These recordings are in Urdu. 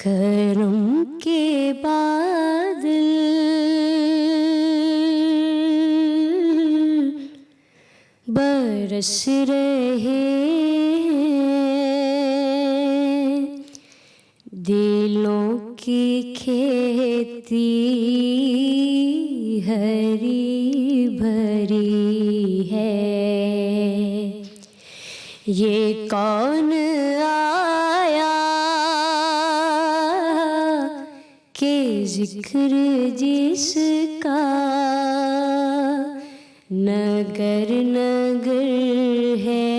کرم کے بادل برس رہے دلوں کی کھیتی ہری بھری ہے، یہ کون آیا کہ ذکر جس کا نگر نگر ہے،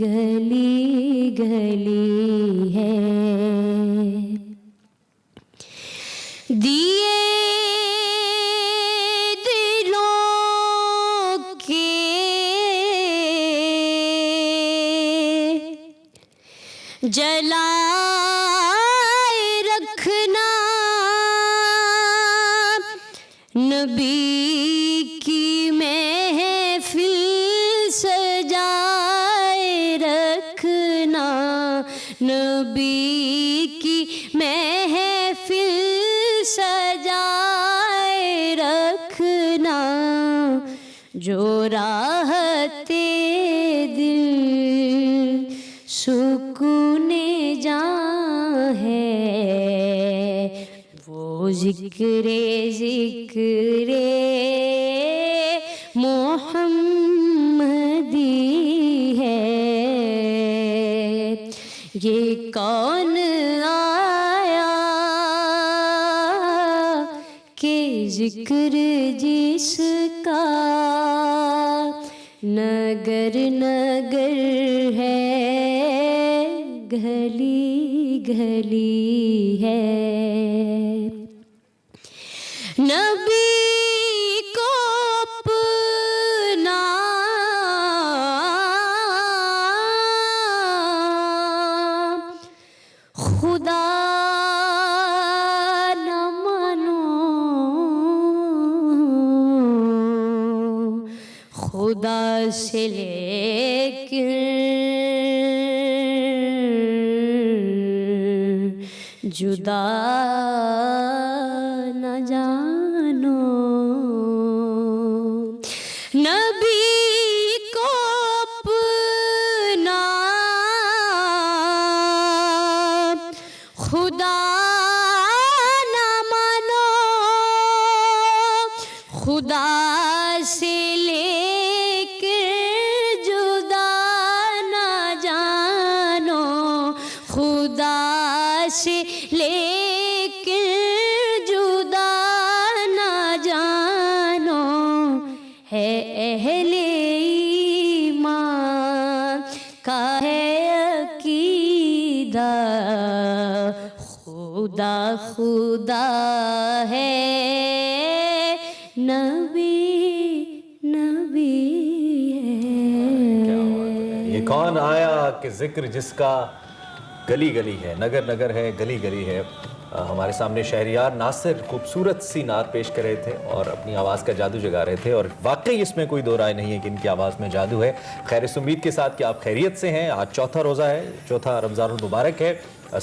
گلی گلی ہے۔ دیے دلوں کے جلائے رکھنا، نبی کی محفل سجائے رکھنا، نبی کی محفل سجائے رکھنا، جو راحت دل سکون جاں ہے، وہ ذکر محمدی ہے۔ یہ کون آیا کہ ذکر جس کا نگر نگر ہے، گلی گلی ہے۔ نبی کو اپنا خدا نہ مانو، خدا سے لیکن جدا نہ جانو، نبی کو اپنا خدا نہ مانو، خدا سے لے کے جدا نہ جانو، خدا سے لے کے جدا نہ جانو، ہے اہل ایمان کا ہے عقیدہ، خدا خدا ہے، نبی نبی ہے۔ یہ کون آیا کہ ذکر جس کا گلی گلی ہے، نگر نگر ہے، گلی گلی ہے۔ ہمارے سامنے شہریار ناصر خوبصورت سی نعت پیش کر رہے تھے اور اپنی آواز کا جادو جگا رہے تھے، اور واقعی اس میں کوئی دو رائے نہیں ہے کہ ان کی آواز میں جادو ہے۔ خیر اس امید کے ساتھ کہ آپ خیریت سے ہیں، آج چوتھا روزہ ہے، چوتھا رمضان المبارک ہے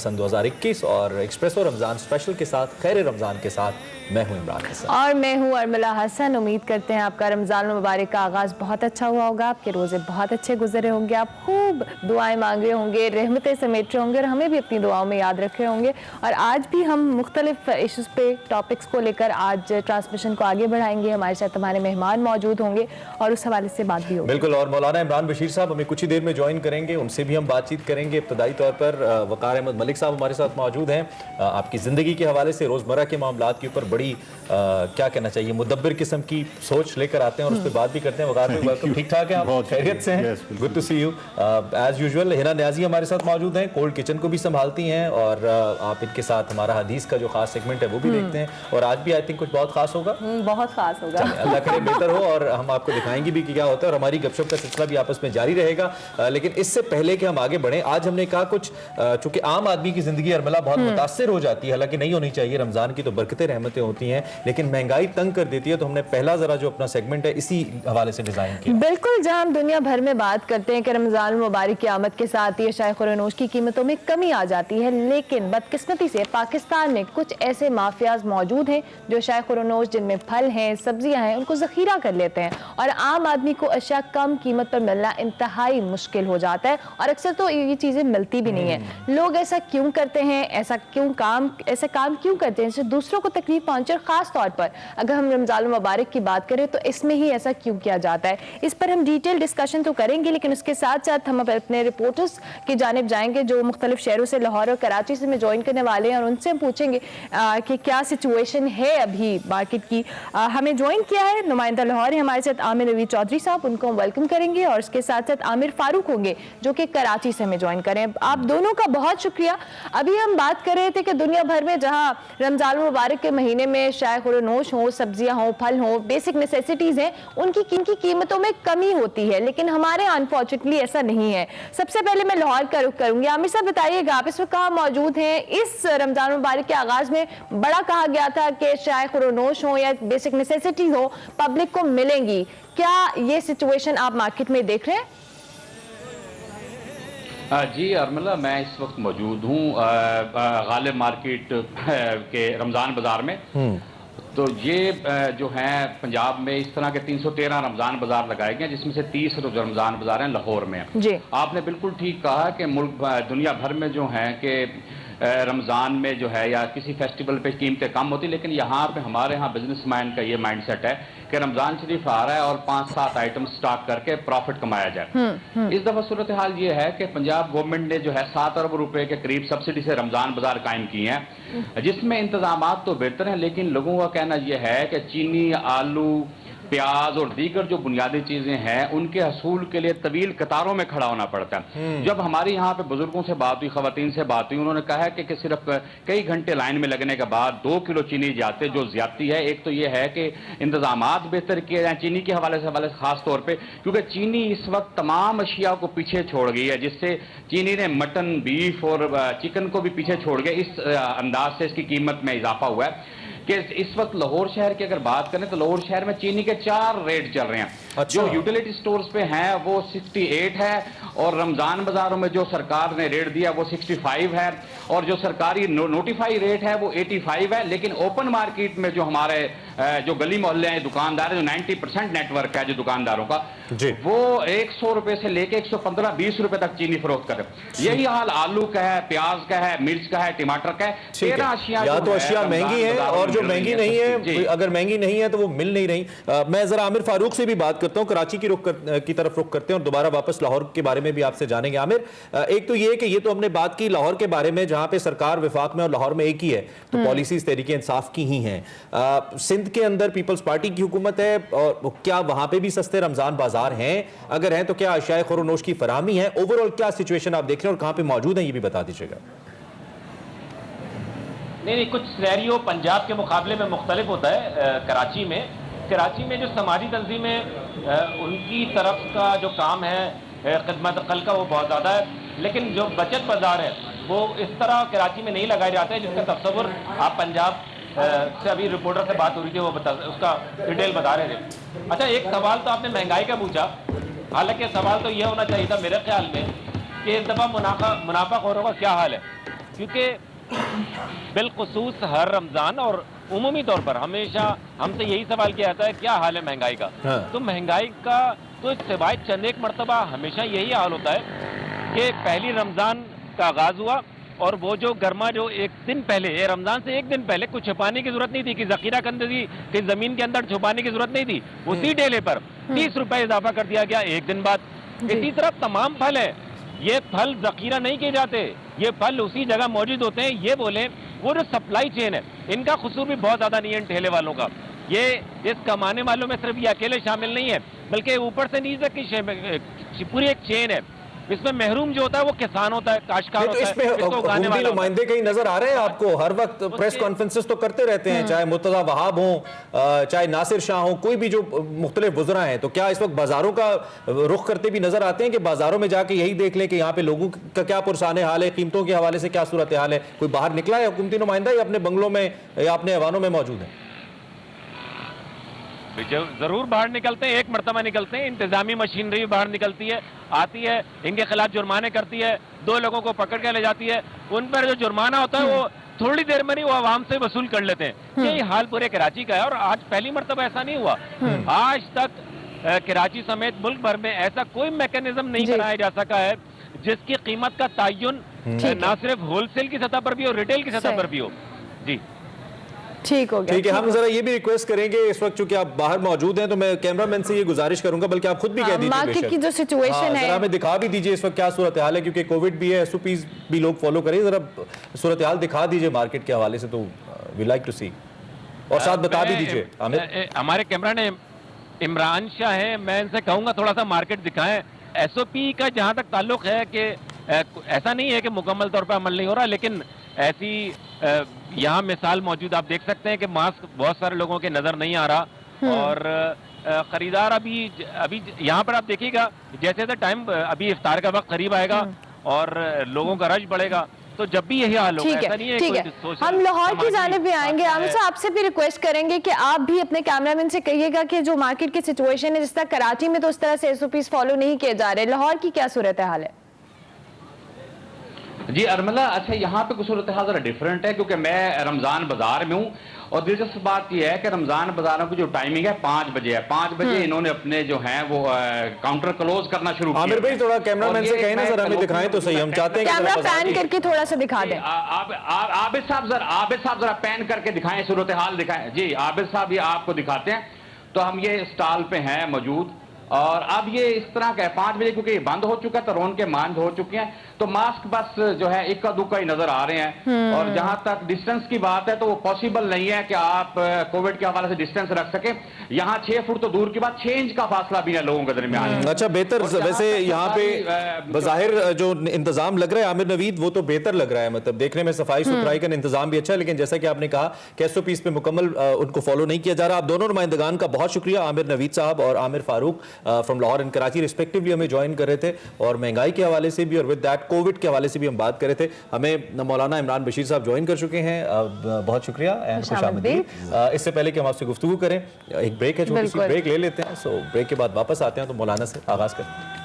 سن 2021، اور ایکسپریسو رمضان اسپیشل کے ساتھ، خیر رمضان کے ساتھ میں ہوں عمران حسن اور میں ہوں ارملہ حسن۔ امید کرتے ہیں آپ کا رمضان المبارک کا آغاز بہت اچھا ہوا ہوگا، آپ کے روزے بہت اچھے گزرے ہوں گے، آپ خوب دعائیں مانگ رہے ہوں گے، رحمتیں سمیٹ رہے ہوں گے، اور ہمیں بھی اپنی دعاؤں میں یاد رکھے ہوں گے۔ اور آج بھی ہم مختلف ایشوز پہ، ٹاپکس کو لے کر آج ٹرانسمیشن کو آگے بڑھائیں گے۔ ہمارے ساتھ ہمارے مہمان موجود ہوں گے اور اس حوالے سے بات بھی ہوگی۔ بالکل، اور مولانا عمران بشیر صاحب ہمیں کچھ ہی دیر میں جوائن کریں گے، ان سے بھی ہم بات چیت کریں گے۔ ابتدائی طور پر وقار احمد ملک صاحب ہمارے ساتھ موجود ہیں، آپ کی زندگی کے حوالے سے، روزمرہ کے معاملات کے اوپر بڑی کیا کہنا چاہیے مدبر قسم کی سوچ لے کر آتے ہیں اور اس پہ بات بھی کرتے ہیں۔ وقار بھائی ویلکم، ٹھیک ٹھاک ہیں آپ؟ خیریت سے ہیں؟ Good to see you. As usual Hina Niazi ہمارے ساتھ موجود ہیں، کولڈ کچن کو بھی سنبھالتی ہیں، اور آپ ان کے ساتھ ہمارا ہمارا حدیث کا جو خاص سیگمنٹ ہے وہ بھی دیکھتے ہیں, اور آج بھی آئی تھنک کچھ بہت خاص ہوگا. بہت خاص ہوگا. اللہ کرے بہتر ہو, اور ہم آپ کو دکھائیں گے بھی کہ کیا ہوتا ہے, اور ہماری گپ شپ کا سلسلہ بھی آپس میں جاری رہے گا. لیکن اس سے پہلے کہ ہم آگے بڑھیں, آج ہم نے کہا کچھ چونکہ عام آدمی کی زندگی ارملہ بہت متاثر ہو جاتی ہے, حالانکہ نہیں ہونی چاہیے, رمضان کی تو برکتیں رحمتیں ہوتی ہیں, لیکن مہنگائی تنگ کر دیتی ہے, تو ہم نے پہلا ذرا جو اپنا سیگمنٹ ہے اسی حوالے سے ڈیزائن کیا. بالکل, جہاں ہم دنیا بھر میں بات کرتے ہیں کہ رمضان المبارک کی آمد کے ساتھ یہ شائع خورنوش کی قیمتوں میں کمی آ جاتی ہے, لیکن بدقسمتی سے پاکستان میں کچھ ایسے مافیاز موجود ہیں جو شائع خورنوش جن میں پھل ہیں, سبزیاں ہیں, ان کو ذخیرہ کر لیتے ہیں, اور عام آدمی کو اشیاء کم قیمت پر ملنا انتہائی مشکل ہو جاتا ہے, اور اکثر تو یہ چیزیں ملتی بھی نہیں ہیں. لوگ ایسا کیوں کرتے ہیں, ایسا کام کیوں کرتے ہیں جس سے دوسروں کو تکلیف پہنچے, اور خاص طور پر اگر ہم رمضان المبارک کی بات کریں تو اس میں ہی ایسا کیوں کیا جاتا ہے. اس پر ہم ڈیٹیل ڈسکشن تو کریں گے, لیکن اس کے ساتھ ساتھ ہم اپنے رپورٹرز کی جانب جائیں گے جو مختلف شہروں سے, لاہور اور کراچی سے میں جوائن کرنے والے ہیں, اور ان سے ہم پوچھیں گے کہ کیا سچویشن ہے ابھی مارکیٹ کی. ہمیں جوائن کیا ہے نمائندہ لاہور ہے ہمارے ساتھ عامر روی چودھری صاحب, ان کو ہم ویلکم کریں گے, اور اس کے ساتھ ساتھ عامر فاروق ہوں گے جو کہ کراچی سے ہمیں جوائن کریں. آپ دونوں کا بہت شکریہ. ابھی ہم بات کر رہے تھے کہ دنیا بھر میں جہاں رمضان المبارک کے مہینے میں شائع خورنوش ہوں, سبزیاں ہوں, پھل ہوں, بیسک نیسیسٹیز ہیں, ان کی قیمتوں میں کمی ہوتی ہے, لیکن ہمارے انفارچونیٹلی ایسا نہیں ہے. سب سے پہلے میں لاہور کا رخ کروں گی. عامر صاحب بتائیے گا, آپ اس وقت کہاں موجود ہیں؟ اس رمضان المبارک کے آغاز میں بڑا کہا گیا تھا کہ شائع خورنوش ہوں یا بیسک نیسیسٹیز ہوں پبلک کو ملیں گی, کیا یہ سچویشن آپ مارکیٹ میں دیکھ رہے ہیں؟ جی ارملہ, میں اس وقت موجود ہوں غالب مارکیٹ کے رمضان بازار میں. تو یہ جو ہیں پنجاب میں اس طرح کے 313 رمضان بازار لگائے گئے ہیں, جس میں سے 30 رمضان بازار ہیں لاہور میں. جی, آپ نے بالکل ٹھیک کہا کہ ملک دنیا بھر میں جو ہیں کہ رمضان میں جو ہے یا کسی فیسٹیول پہ قیمتیں کم ہوتی, لیکن یہاں پہ ہمارے ہاں بزنس مین کا یہ مائنڈ سیٹ ہے کہ رمضان شریف آ رہا ہے اور 5-7 آئٹم سٹاک کر کے پروفٹ کمایا جائے. اس دفعہ صورتحال یہ ہے کہ پنجاب گورنمنٹ نے جو ہے 7 ارب روپے کے قریب سبسڈی سے رمضان بازار قائم کیے ہیں, جس میں انتظامات تو بہتر ہیں, لیکن لوگوں کا کہنا یہ ہے کہ چینی, آلو, پیاز اور دیگر جو بنیادی چیزیں ہیں ان کے حصول کے لیے طویل قطاروں میں کھڑا ہونا پڑتا ہے. جب ہمارے یہاں پہ بزرگوں سے بات ہوئی, خواتین سے بات ہوئی, انہوں نے کہا ہے کہ صرف کئی گھنٹے لائن میں لگنے کے بعد 2 کلو چینی جاتے, جو زیادتی ہے. ایک تو یہ ہے کہ انتظامات بہتر کیے جائیں چینی کے حوالے سے خاص طور پہ, کیونکہ چینی اس وقت تمام اشیاء کو پیچھے چھوڑ گئی ہے, جس سے چینی نے مٹن, بیف اور چکن کو بھی پیچھے چھوڑ گیا. اس انداز سے اس کی قیمت میں اضافہ ہوا ہے کہ اس وقت لاہور شہر کی اگر بات کریں تو لاہور شہر میں چینی کے 4 ریٹ چل رہے ہیں. جو یوٹیلیٹی سٹورز پہ ہیں وہ 68 ہے, اور رمضان بازاروں میں جو سرکار نے ریٹ دیا وہ 65 ہے, اور جو سرکاری نوٹیفائی ریٹ ہے وہ 85 ہے. لیکن اوپن مارکیٹ میں جو ہمارے جو گلی محلے ہیں دکاندار ہیں, جو 90% نیٹ ورک ہے جو دکانداروں کا, وہ 100 روپے سے لے کے 115-20 روپے تک چینی فروخت کرے. یہی حال آلو کا ہے, پیاز کا ہے, مرچ کا ہے, ٹماٹر کا ہے. 13 اشیاء یا تو اشیاء مہنگی ہیں, اور جو مہنگی نہیں ہے, اگر مہنگی نہیں ہے تو وہ مل نہیں رہی. میں ذرا عامر فاروق سے بھی بات کرتا ہوں, کراچی کی طرف رخ کرتے ہیں, اور دوبارہ واپس لاہور کے بارے میں بھی آپ سے جانیں گے. عامر, ایک تو یہ کہ یہ تو ہم نے بات کی لاہور کے بارے میں, جہاں پہ سرکار وفاق میں اور لاہور میں ایک ہی ہے, تو پالیسیز تحریک انصاف کی ہی ہیں. سندھ کے اندر پیپلز پارٹی کی حکومت ہے, اور کیا وہاں پہ بھی سستے رمضان بازار ہیں؟ اگر ہیں تو کیا اشیاء خورنوش کی فراہمی ہے؟ اوورآل کیا سچویشن آپ دیکھ رہے ہیں اور کہاں پہ موجود ہیں یہ بھی بتا دیجیے گا. نہیں, کچھ سینیریو پنجاب کے مقابلے میں مختلف ہوتا ہے. کراچی میں جو سماجی تنظیمیں ان کی طرف کا جو کام ہے خدمت عقل کا وہ بہت زیادہ ہے, لیکن جو بچت بازار ہے وہ اس طرح کراچی میں نہیں لگائے جاتے جس کا تصور آپ پنجاب سے ابھی رپورٹر سے بات ہو رہی تھی وہ اس کا ڈیٹیل بتا رہے تھے. اچھا, ایک سوال تو آپ نے مہنگائی کا پوچھا, حالانکہ سوال تو یہ ہونا چاہیے تھا میرے خیال میں کہ اس دفعہ منافع خوروں کا کیا حال ہے, کیونکہ بالخصوص ہر رمضان اور عمومی طور پر ہمیشہ ہم سے یہی سوال کیا جاتا ہے کیا حال ہے مہنگائی کا. تو مہنگائی کا تو سوائے چند ایک مرتبہ ہمیشہ یہی حال ہوتا ہے کہ پہلی رمضان کا آغاز ہوا اور وہ جو گرما جو ایک دن پہلے, رمضان سے ایک دن پہلے کچھ چھپانے کی ضرورت نہیں تھی, کہ ذخیرہ کندگی کہ زمین کے اندر چھپانے کی ضرورت نہیں تھی, اسی ڈیلے پر 30 روپے اضافہ کر دیا گیا ایک دن بعد. اسی طرح تمام پھل ہیں, یہ پھل ذخیرہ نہیں کیے جاتے, یہ پھل اسی جگہ موجود ہوتے ہیں. یہ بولیں وہ جو سپلائی چین ہے ان کا قصور بھی بہت زیادہ نہیں ہے ٹھیلے والوں کا. یہ اس کمانے والوں میں صرف یہ اکیلے شامل نہیں ہے, بلکہ اوپر سے نیچے تک کی پوری ایک چین ہے. اس میں محروم جو ہوتا ہے وہ کسان ہوتا ہے, کاشتکار تو ہوتا اس ہے, میں اس کو اگانے حکومتی والا ہوتا ہے. نمائندے کہیں نظر آ رہے ہیں آپ کو؟ ہر وقت پریس کانفرنسز تو کرتے رہتے ہیں, چاہے مرتضیٰ وہاب ہوں, چاہے ناصر شاہ ہوں, کوئی بھی جو مختلف وزراء ہیں, تو کیا اس وقت بازاروں کا رخ کرتے بھی نظر آتے ہیں کہ بازاروں میں جا کے یہی دیکھ لیں کہ یہاں پہ لوگوں کا کیا پرسان حال ہے, قیمتوں کے حوالے سے کیا صورتحال ہے؟ کوئی باہر نکلا ہے حکومتی نمائندہ یا اپنے بنگلوں میں یا اپنے ایوانوں میں موجود ہیں؟ ضرور باہر نکلتے ہیں, ایک مرتبہ نکلتے ہیں, انتظامی مشینری باہر نکلتی ہے, آتی ہے, ان کے خلاف جرمانے کرتی ہے, 2 لوگوں کو پکڑ کے لے جاتی ہے, ان پر جو جرمانہ ہوتا ہے وہ تھوڑی دیر میں نہیں وہ عوام سے وصول کر لیتے ہیں. یہی حال پورے کراچی کا ہے, اور آج پہلی مرتبہ ایسا نہیں ہوا. آج تک کراچی سمیت ملک بھر میں ایسا کوئی میکینزم نہیں بنایا جا سکا ہے جس کی قیمت کا تعین نہ صرف ہول سیل کی سطح پر بھی ہو, ریٹیل کی سطح پر بھی ہو. جی ٹھیک ہو گیا. ٹھیک ہے, ہم ذرا یہ بھی ریکویسٹ کریں گے اس وقت چونکہ آپ باہر موجود ہیں تو میں کیمرہ مین سے یہ گزارش کروں گا, بلکہ آپ خود بھی کہہ دیجیے مارکیٹ کی جو سچویشن ہے ذرا ہمیں دکھا بھی دیجیے اس وقت کیا صورتحال ہے, کیونکہ کووڈ بھی ہے, ایس او پیز بھی لوگ فالو کریں, ذرا صورتحال دکھا دیجیے مارکیٹ کے حوالے سے, تو وی لائک ٹو سی, اور ساتھ بتا بھی دیجیے. ہمارے کیمرہ نے عمران شاہ ہیں, میں ان سے کہوں گا تھوڑا سا مارکیٹ دکھائیں. ایس او پی کا جہاں تک تعلق ہے کہ ایسا نہیں ہے کہ مکمل طور پر عمل نہیں ہو رہا, لیکن ایسی یہاں مثال موجود, آپ دیکھ سکتے ہیں کہ ماسک بہت سارے لوگوں کے نظر نہیں آ رہا, اور خریدار ابھی یہاں پر آپ دیکھیے گا جیسے ٹائم ابھی افطار کا وقت قریب آئے گا اور لوگوں کا رش بڑھے گا, تو جب بھی یہی حال ہوگا. ایسا نہیں ہے ٹھیک ہے, ہم لاہور کی جانب بھی آئیں گے. ہم آپ سے بھی ریکویسٹ کریں گے کہ آپ بھی اپنے کیمرہ مین سے کہیے گا کہ جو مارکیٹ کی سچویشن ہے, جس طرح کراچی میں تو اس طرح سے ایس او پیز فالو نہیں کیے جا رہے, لاہور کی کیا صورتحال ہے؟ جی ارملہ, اچھا یہاں پہ صورتحال ذرا ڈیفرنٹ ہے, کیونکہ میں رمضان بازار میں ہوں, اور دلچسپ بات یہ ہے کہ رمضان بازاروں کی جو ٹائمنگ ہے 5 بجے ہے. 5 بجے انہوں نے اپنے جو ہیں وہ کاؤنٹر کلوز کرنا شروع کیا. عامر بھائی تھوڑا کیمرہ مین سے کہیں نا ذرا ہمیں دکھائیں تو صحیح, ہم چاہتے ہیں کہ کیمرہ پین کر کے تھوڑا سا دکھا دیں. عابد صاحب ذرا پین کر کے دکھائیں, صورتحال دکھائیں. جی عابد صاحب یہ آپ کو دکھاتے ہیں. تو ہم یہ اسٹال پہ ہیں موجود, اور اب یہ اس طرح کا ہے 5 بجے کیونکہ یہ بند ہو چکا ہے, تو رون کے ماند ہو چکے ہیں, تو ماسک بس جو ہے اکا دکا ہی نظر آ رہے ہیں. اور جہاں تک ڈسٹنس کی بات ہے تو وہ پاسبل نہیں ہے کہ آپ کووڈ کے حوالے سے ڈسٹنس رکھ سکیں. یہاں 6 فٹ تو دور کی بات, 6 انچ کا فاصلہ بھی ہے لوگوں کے درمیان. اچھا بہتر, ویسے یہاں پہ بظاہر جو انتظام لگ رہا ہے عامر نوید, وہ تو بہتر لگ رہا ہے, مطلب دیکھنے میں صفائی ستھرائی کا انتظام بھی اچھا ہے, لیکن جیسا کہ آپ نے کہا کہ ایس او پیز پہ مکمل ان کو فالو نہیں کیا جا رہا. آپ دونوں نمائندگان کا بہت شکریہ, عامر نوید صاحب اور Aamir Farooq from Lahore and Karachi respectively ہمیں جوائن کر رہے تھے, اور مہنگائی کے حوالے سے بھی اور ود دیٹ کووڈ کے حوالے سے بھی ہم بات کر رہے تھے. ہمیں مولانا عمران بشیر صاحب جوائن کر چکے ہیں, بہت شکریہ, خوش آمدید. اس سے پہلے کہ ہم آپ سے گفتگو کریں, ایک بریک ہے, چھوٹی سی بریک لے لیتے ہیں. سو بریک کے بعد واپس آتے ہیں تو مولانا سے آغاز کرتے ہیں.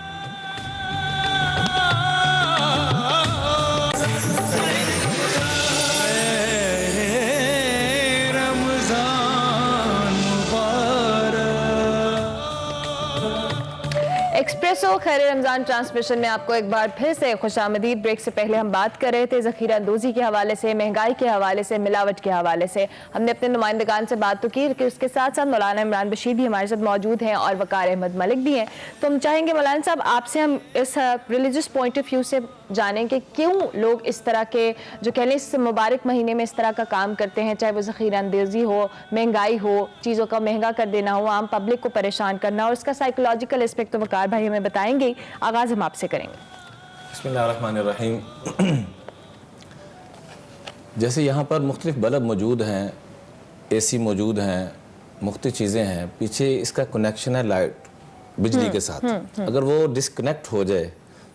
ایکسپریسو خیر رمضان ٹرانسمیشن میں آپ کو ایک بار پھر سے خوش آمدید. بریک سے پہلے ہم بات کر رہے تھے ذخیرہ اندوزی کے حوالے سے, مہنگائی کے حوالے سے, ملاوٹ کے حوالے سے. ہم نے اپنے نمائندگان سے بات تو کی کہ اس کے ساتھ ساتھ مولانا عمران بشیر بھی ہمارے ساتھ موجود ہیں اور وقار احمد ملک بھی ہیں. تو ہم چاہیں گے مولانا صاحب آپ سے ہم اس ریلیجس پوائنٹ آف ویو سے جانیں کہ کیوں لوگ اس طرح کے جو کہہ لیں اس مبارک مہینے میں اس طرح کا کام کرتے ہیں, چاہے وہ ذخیرہ اندوزی ہو, مہنگائی ہو, چیزوں کا مہنگا کر دینا ہو, عام پبلک کو پریشان کرنا, اور اس کا سائیکولوجیکل اسپیکٹ تو وقار بھائی ہمیں بتائیں گے. آغاز ہم آپ سے کریں گے. بسم اللہ الرحمن الرحیم. جیسے یہاں پر مختلف بلب موجود ہیں, اے سی موجود ہیں, مختلف چیزیں ہیں, پیچھے اس کا کنیکشن ہے لائٹ بجلی کے ساتھ. اگر وہ ڈسکنیکٹ ہو جائے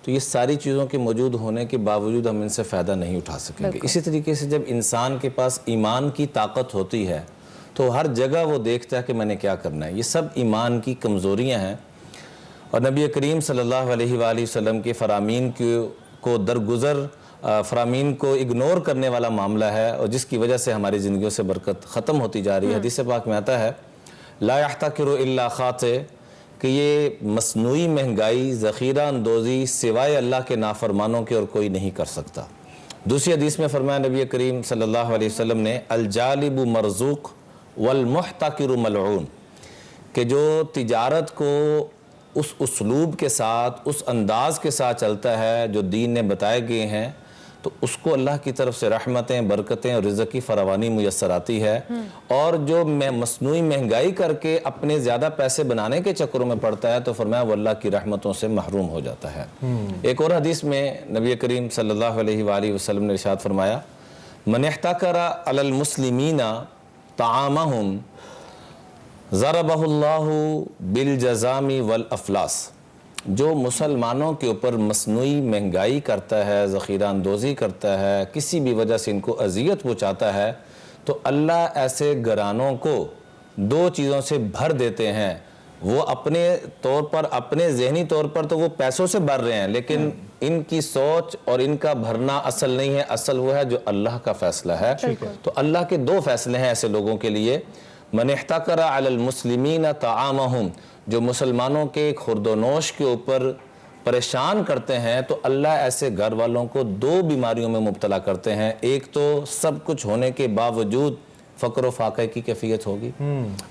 تو یہ ساری چیزوں کے موجود ہونے کے باوجود ہم ان سے فائدہ نہیں اٹھا سکیں گے. اسی طریقے سے جب انسان کے پاس ایمان کی طاقت ہوتی ہے تو ہر جگہ وہ دیکھتا ہے کہ میں نے کیا کرنا ہے. یہ سب ایمان کی کمزوریاں ہیں, اور نبی کریم صلی اللہ علیہ وآلہ وسلم کے فرامین کو درگزر, فرامین کو اگنور کرنے والا معاملہ ہے, اور جس کی وجہ سے ہماری زندگیوں سے برکت ختم ہوتی جا رہی ہے. حدیث پاک میں آتا ہے لا یحتکر الا خاطئ, کہ یہ مصنوعی مہنگائی, ذخیرہ اندوزی سوائے اللہ کے نافرمانوں کے اور کوئی نہیں کر سکتا. دوسری حدیث میں فرمایا نبی کریم صلی اللہ علیہ وسلم نے الجالب مرزوق والمحتکر ملعون, کہ جو تجارت کو اس اسلوب کے ساتھ, اس انداز کے ساتھ چلتا ہے جو دین نے بتائے گئے ہیں, تو اس کو اللہ کی طرف سے رحمتیں، برکتیں اور رزق کی فراوانی میسر آتی ہے، اور جو مصنوعی مہنگائی کر کے اپنے زیادہ پیسے بنانے کے چکروں میں پڑتا ہے تو فرمایا وہ اللہ کی رحمتوں سے محروم ہو جاتا ہے۔ ایک اور حدیث میں نبی کریم صلی اللہ علیہ وآلہ وسلم نے ارشاد فرمایا من احتکر علی المسلمین طعامہم ضربہ اللہ بالجزام والافلاس، جو مسلمانوں کے اوپر مصنوعی مہنگائی کرتا ہے، ذخیرہ اندوزی کرتا ہے، کسی بھی وجہ سے ان کو اذیت پہنچاتا ہے، تو اللہ ایسے گھرانوں کو دو چیزوں سے بھر دیتے ہیں۔ وہ اپنے طور پر، اپنے ذہنی طور پر تو وہ پیسوں سے بھر رہے ہیں، لیکن ان کی سوچ اور ان کا بھرنا اصل نہیں ہے، اصل وہ ہے جو اللہ کا فیصلہ ہے۔ تو اللہ کے دو فیصلے ہیں ایسے لوگوں کے لیے، من احتکر علی المسلمین طعامہم، جو مسلمانوں کے خورد و نوش کے اوپر پریشان کرتے ہیں تو اللہ ایسے گھر والوں کو دو بیماریوں میں مبتلا کرتے ہیں۔ ایک تو سب کچھ ہونے کے باوجود فقر و فاقے کی کیفیت ہوگی،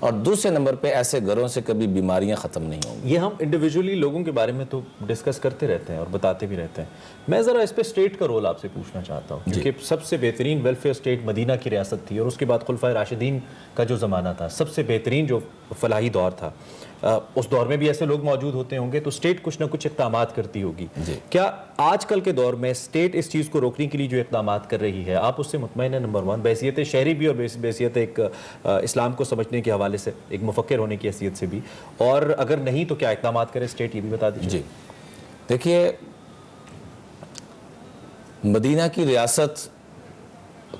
اور دوسرے نمبر پہ ایسے گھروں سے کبھی بیماریاں ختم نہیں ہوں گی۔ یہ ہم انڈیویجولی لوگوں کے بارے میں تو ڈسکس کرتے رہتے ہیں اور بتاتے بھی رہتے ہیں، میں ذرا اس پہ اسٹیٹ کا رول آپ سے پوچھنا چاہتا ہوں، کیونکہ سب سے بہترین ویلفیئر اسٹیٹ مدینہ کی ریاست تھی، اور اس کے بعد خلفائے راشدین کا جو زمانہ تھا سب سے بہترین جو فلاحی دور تھا، اس دور میں بھی ایسے لوگ موجود ہوتے ہوں گے، تو اسٹیٹ کچھ نہ کچھ اقدامات کرتی ہوگی۔ کیا آج کل کے دور میں اسٹیٹ اس چیز کو روکنے کے لیے جو اقدامات کر رہی ہے آپ اس سے مطمئن ہیں؟ نمبر ون، بحیثیت شہری بھی اور بحیثیت ایک اسلام کو سمجھنے کے حوالے سے، ایک مفکر ہونے کی حیثیت سے بھی، اور اگر نہیں تو کیا اقدامات کرے اسٹیٹ، یہ بھی بتا دیجیے۔ جی دیکھیے، مدینہ کی ریاست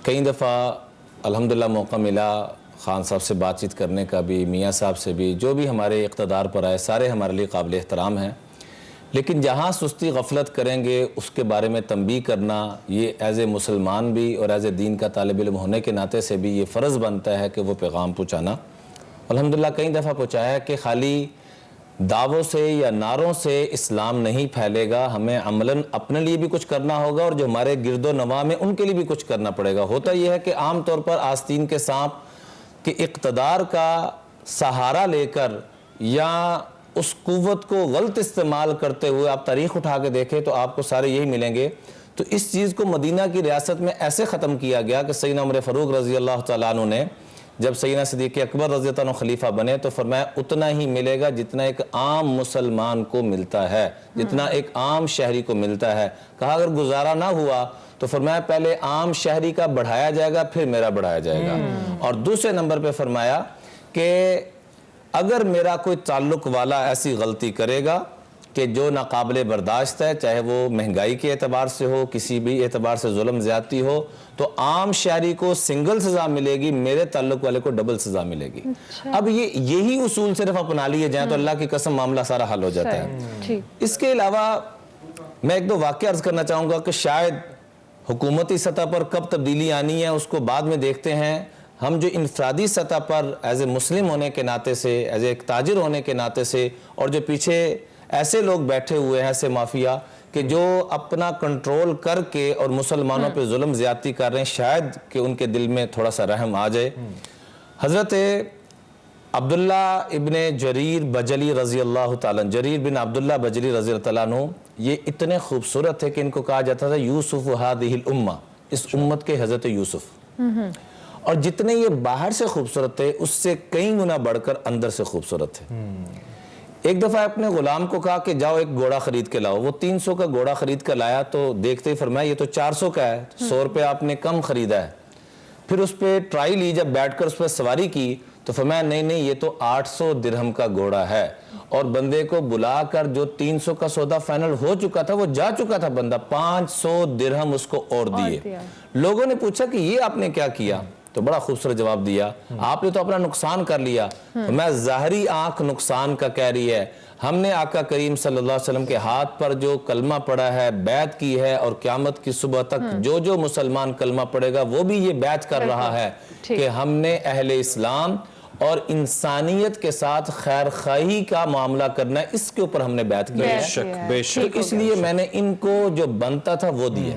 کئی دفعہ الحمدللہ موقع ملا خان صاحب سے بات چیت کرنے کا بھی، میاں صاحب سے بھی، جو بھی ہمارے اقتدار پر آئے سارے ہمارے لیے قابل احترام ہیں، لیکن جہاں سستی غفلت کریں گے اس کے بارے میں تنبیہ کرنا، یہ ایز اے مسلمان بھی اور ایز اے دین کا طالب علم ہونے کے ناطے سے بھی یہ فرض بنتا ہے کہ وہ پیغام پہنچانا۔ الحمدللہ کئی دفعہ پہنچایا کہ خالی دعووں سے یا نعروں سے اسلام نہیں پھیلے گا، ہمیں عملاً اپنے لیے بھی کچھ کرنا ہوگا، اور جو ہمارے گرد و نواح میں ان کے لیے بھی کچھ کرنا پڑے گا۔ ہوتا یہ ہے کہ عام طور پر آستین کے سانپ کہ اقتدار کا سہارا لے کر یا اس قوت کو غلط استعمال کرتے ہوئے آپ تاریخ اٹھا کے دیکھیں تو آپ کو سارے یہی ملیں گے۔ تو اس چیز کو مدینہ کی ریاست میں ایسے ختم کیا گیا کہ سیدنا عمر فاروق رضی اللہ تعالیٰ عنہ نے جب سیدنا صدیق اکبر رضی اللہ عنہ خلیفہ بنے تو فرمایا اتنا ہی ملے گا جتنا ایک عام مسلمان کو ملتا ہے، جتنا ایک عام شہری کو ملتا ہے۔ کہا اگر گزارا نہ ہوا تو فرمایا پہلے عام شہری کا بڑھایا جائے گا، پھر میرا بڑھایا جائے گا، اور دوسرے نمبر پہ فرمایا کہ اگر میرا کوئی تعلق والا ایسی غلطی کرے گا کہ جو ناقابل برداشت ہے، چاہے وہ مہنگائی کے اعتبار سے ہو، کسی بھی اعتبار سے ظلم زیادتی ہو، تو عام شہری کو سنگل سزا ملے گی، میرے تعلق والے کو ڈبل سزا ملے گی۔ اب یہی اصول صرف اپنا لیے جائیں تو اللہ کی قسم معاملہ سارا حل ہو جاتا ہے۔ اس کے علاوہ میں ایک دو واقعہ عرض کرنا چاہوں گا کہ شاید حکومتی سطح پر کب تبدیلی آنی ہے اس کو بعد میں دیکھتے ہیں۔ ہم جو انفرادی سطح پر ایز اے مسلم ہونے کے ناطے سے، ایز اے ایک تاجر ہونے کے ناطے سے، اور جو پیچھے ایسے لوگ بیٹھے ہوئے ہیں ایسے مافیا کہ جو اپنا کنٹرول کر کے اور مسلمانوں پہ ظلم زیادتی کر رہے ہیں، شاید کہ ان کے دل میں تھوڑا سا رحم آ جائے۔ حضرت عبداللہ ابن جریر بجلی رضی اللہ تعالیٰ، جریر بن عبداللہ بجلی رضی اللہ تعالیٰ عنہ، یہ اتنے خوبصورت تھے کہ ان کو کہا جاتا تھا یوسف ہذہ الامہ، اس امت کے حضرت یوسف، اور جتنے یہ باہر سے خوبصورت تھے اس سے کئی گنا بڑھ کر اندر سے خوبصورت تھے۔ ایک دفعہ اپنے غلام کو کہا کہ جاؤ ایک گھوڑا خرید کے لاؤ، وہ 300 کا گھوڑا خرید کر لایا تو دیکھتے ہی فرمایا یہ تو 400 کا ہے، 100 روپے آپ نے کم خریدا ہے۔ پھر اس پہ ٹرائی لی، جب بیٹھ کر اس پہ سواری کی تو فرمایا نہیں یہ تو 800 درہم کا گھوڑا ہے، اور بندے کو بلا کر جو 300 کا سودا فائنل ہو چکا تھا وہ جا چکا تھا بندہ، 500 درہم اس کو اور دیے۔ لوگوں نے پوچھا کہ یہ آپ نے کیا کیا؟ تو بڑا خوبصورت جواب دیا، آپ نے تو اپنا نقصان کر لیا۔ میں ظاہری آنکھ نقصان کا کہہ رہی ہے، ہم نے آقا کریم صلی اللہ علیہ وسلم کے ہاتھ پر جو کلمہ پڑا ہے، بیعت کی ہے، اور قیامت کی صبح تک جو مسلمان کلمہ پڑے گا وہ بھی یہ بیعت کر رہا ہے کہ ہم نے اہل اسلام اور انسانیت کے ساتھ خیر خواہی کا معاملہ کرنا ہے، اس کے اوپر ہم نے بیعت کی ہے۔ بے شک تو اس لیے میں نے ان کو جو بنتا تھا وہ دیا۔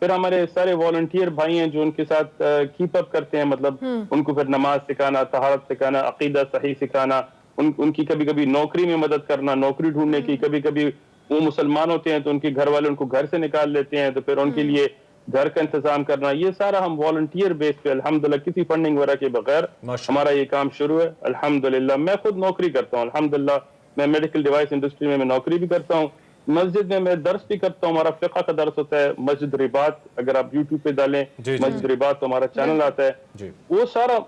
پھر ہمارے سارے والنٹیئر بھائی ہیں جو ان کے ساتھ کیپ اپ کرتے ہیں, مطلب ان کو پھر نماز سکھانا, طہارت سکھانا, عقیدہ صحیح سکھانا, ان کی کبھی کبھی نوکری میں مدد کرنا, نوکری ڈھونڈنے کی, کبھی کبھی وہ مسلمان ہوتے ہیں تو ان کے گھر والے ان کو گھر سے نکال لیتے ہیں تو پھر ان کے لیے گھر کا انتظام کرنا, یہ سارا ہم والنٹیئر بیس پہ الحمدللہ کسی فنڈنگ وغیرہ کے بغیر ہمارا یہ کام شروع ہے الحمدللہ. میں خود نوکری کرتا ہوں الحمدللہ, میں میڈیکل ڈیوائس انڈسٹری میں نوکری بھی کرتا ہوں, مسجد میں درس بھی کرتا ہوں, ہمارا فقہ کا درس ہوتا ہے مسجد رباط, اگر آپ یوٹیوب پہ ڈالیں مسجد رباط تو ہمارا چینل آتا ہے, وہ سارا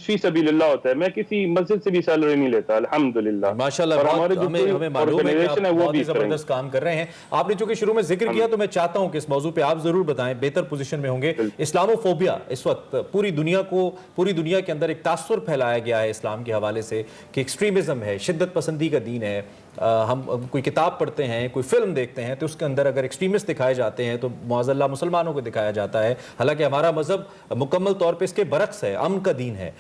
فی سبیل اللہ ہوتا ہے, میں کسی مسجد سے بھی سیلری نہیں لیتا الحمدللہ. ماشاءاللہ, ہمیں معلوم ہے کہ آپ بہت ہی زبردست کام کر رہے ہیں. آپ نے چونکہ شروع میں ذکر کیا تو میں چاہتا ہوں کہ اس موضوع پہ آپ ضرور بتائیں, بہتر پوزیشن میں ہوں گے. اسلامو فوبیا اس وقت پوری دنیا کے اندر ایک تاثر پھیلایا گیا ہے اسلام کے حوالے سے کہ ایکسٹریمزم ہے, شدت پسندی کا دین ہے. ہم کوئی کتاب پڑھتے ہیں, کوئی فلم دیکھتے ہیں تو اس کے اندر اگر ایکسٹریمسٹ دکھائے جاتے ہیں تو معاذ اللہ مسلمانوں کو دکھایا جاتا ہے, حالانکہ ہمارا مذہب مکمل طور پہ اس کے برعکس ہے, امن کا دین ہے.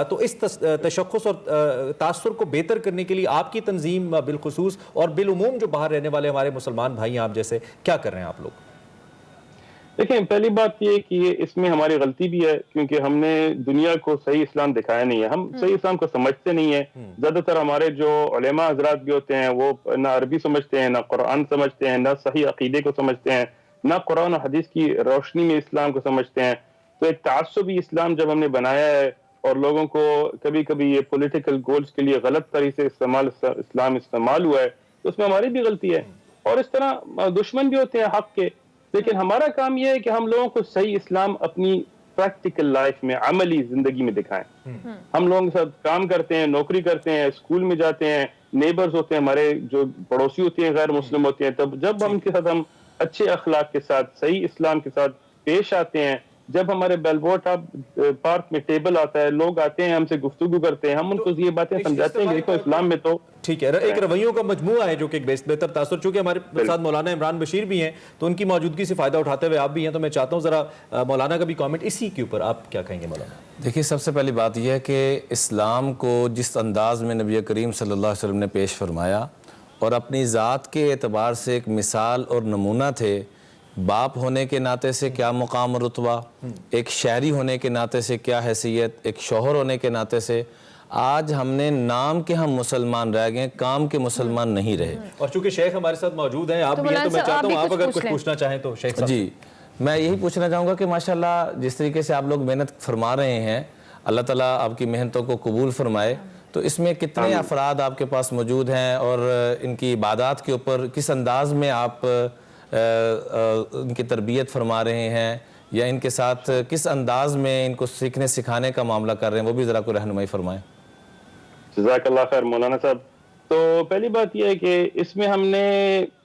تو اس تشخص اور تاثر کو بہتر کرنے کے لیے آپ کی تنظیم بالخصوص اور بالعموم جو باہر رہنے والے ہمارے مسلمان بھائی آپ جیسے کیا کر رہے ہیں آپ لوگ؟ دیکھیں, پہلی بات یہ کہ اس میں ہماری غلطی بھی ہے کیونکہ ہم نے دنیا کو صحیح اسلام دکھایا نہیں ہے, ہم صحیح اسلام کو سمجھتے نہیں ہیں. زیادہ تر ہمارے جو علماء حضرات بھی ہوتے ہیں وہ نہ عربی سمجھتے ہیں, نہ قرآن سمجھتے ہیں, نہ صحیح عقیدے کو سمجھتے ہیں, نہ قرآن و حدیث کی روشنی میں اسلام کو سمجھتے ہیں. تو ایک تعصبی اسلام جب ہم نے بنایا ہے اور لوگوں کو کبھی کبھی یہ پولیٹیکل گولز کے لیے غلط طریقے سے اسلام استعمال ہوا ہے, تو اس میں ہماری بھی غلطی ہے. اور اس طرح دشمن بھی ہوتے ہیں حق کے, لیکن ہمارا کام یہ ہے کہ ہم لوگوں کو صحیح اسلام اپنی پریکٹیکل لائف میں, عملی زندگی میں دکھائیں. ہم لوگوں کے ساتھ کام کرتے ہیں, نوکری کرتے ہیں, اسکول میں جاتے ہیں, نیبرز ہوتے ہیں ہمارے جو پڑوسی ہوتے ہیں غیر مسلم ہوتے ہیں, تب جب ہم کے ساتھ ہم اچھے اخلاق کے ساتھ صحیح اسلام کے ساتھ پیش آتے ہیں, جب ہمارے بیل بورڈ پارک میں ٹیبل آتا ہے, لوگ آتے ہیں ہم سے گفتگو کرتے ہیں, ہم ان کو یہ باتیں سمجھاتے ہیں کہ دیکھو اسلام میں تو ٹھیک ہے, ایک رویوں کا مجموعہ ہے جو کہ ایک بہتر تاثر. چونکہ ہمارے ساتھ مولانا عمران بشیر بھی ہیں تو ان کی موجودگی سے فائدہ اٹھاتے ہوئے آپ بھی ہیں, تو میں چاہتا ہوں ذرا مولانا کا بھی کامنٹ اسی کے اوپر, آپ کیا کہیں گے مولانا؟ دیکھیے, سب سے پہلی بات یہ ہے کہ اسلام کو جس انداز میں نبی کریم صلی اللہ علیہ وسلم نے پیش فرمایا اور اپنی ذات کے اعتبار سے ایک مثال اور نمونہ تھے, باپ ہونے کے ناطے سے کیا مقام اور رتبہ, ایک شہری ہونے کے ناطے سے کیا حیثیت, ایک شوہر ہونے کے ناطے سے. آج ہم نے نام کے ہم مسلمان رہ گئے, کام کے مسلمان نہیں رہے. اور چونکہ شیخ ہمارے ساتھ موجود ہیں, آپ بھی ہیں, تو میں چاہتا ہوں آپ اگر کچھ پوچھنا چاہیں تو شیخ صاحب. جی, میں یہی پوچھنا چاہوں گا کہ ماشاءاللہ جس طریقے سے آپ لوگ محنت فرما رہے ہیں, اللہ تعالیٰ آپ کی محنتوں کو قبول فرمائے. تو اس میں کتنے افراد آپ کے پاس موجود ہیں اور ان کی عبادات کے اوپر کس انداز میں آپ ان کی تربیت فرما رہے ہیں, یا ان کے ساتھ کس انداز میں ان کو سیکھنے سکھانے کا معاملہ کر رہے ہیں, وہ بھی ذرا کوئی رہنمائی فرمائیں. جزاک اللہ خیر مولانا صاحب. تو پہلی بات یہ ہے کہ اس میں ہم نے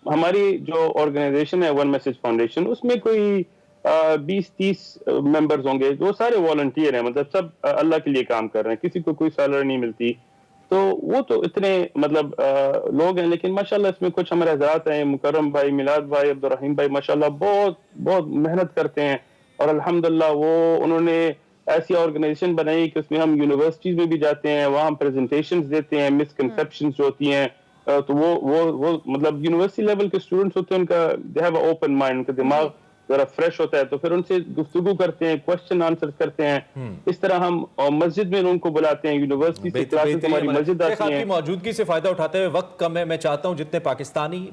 ہماری جو آرگنائزیشن ہے ون میسج فاؤنڈیشن, اس میں کوئی 20-30 ممبرز ہوں گے, جو سارے والنٹیئر ہیں, مطلب سب اللہ کے لیے کام کر رہے ہیں, کسی کو کوئی سیلری نہیں ملتی. تو وہ تو اتنے مطلب لوگ ہیں, لیکن ماشاءاللہ اس میں کچھ ہمارے حضرات ہیں, مکرم بھائی, میلاد بھائی, عبدالرحیم بھائی, ماشاءاللہ بہت محنت کرتے ہیں. اور الحمدللہ انہوں نے ایسی آرگنائزیشن بنائی کہ اس میں ہم یونیورسٹیز میں بھی جاتے ہیں, وہاں ہم پریزنٹیشنز دیتے ہیں, مسکنسیپشنز جو ہوتی ہیں, تو وہ مطلب یونیورسٹی لیول کے اسٹوڈنٹس ہوتے ہیں, ان کا they have a open mind, ان کا دماغ ذرا فریش ہوتا ہے, تو پھر ان سے گفتگو کرتے ہیں, کوشچن آنسر کرتے ہیں. اس طرح ہم مسجد میں ان کو بلاتے ہیں, یونیورسٹی سے کلاسز ہماری مسجد آتی ہیں. آپ کی موجودگی سے فائدہ اٹھاتے ہوئے, وقت کم ہے, میں چاہتا ہوں جتنے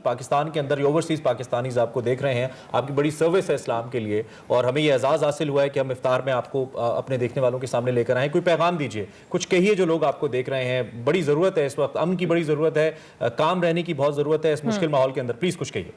پاکستان کے اندر اوورسیز پاکستانیز آپ کو دیکھ رہے ہیں, آپ کی بڑی سروس ہے اسلام کے لیے, اور ہمیں یہ اعزاز حاصل ہوا ہے کہ ہم افطار میں آپ کو اپنے دیکھنے والوں کے سامنے لے کر آئیں. کوئی پیغام دیجئے, کچھ کہیے جو لوگ آپ کو دیکھ رہے ہیں. بڑی ضرورت ہے اس وقت, امن کی بڑی ضرورت ہے, کام رہنے کی بہت ضرورت ہے اس مشکل ماحول کے اندر. پلیز کچھ کہیے.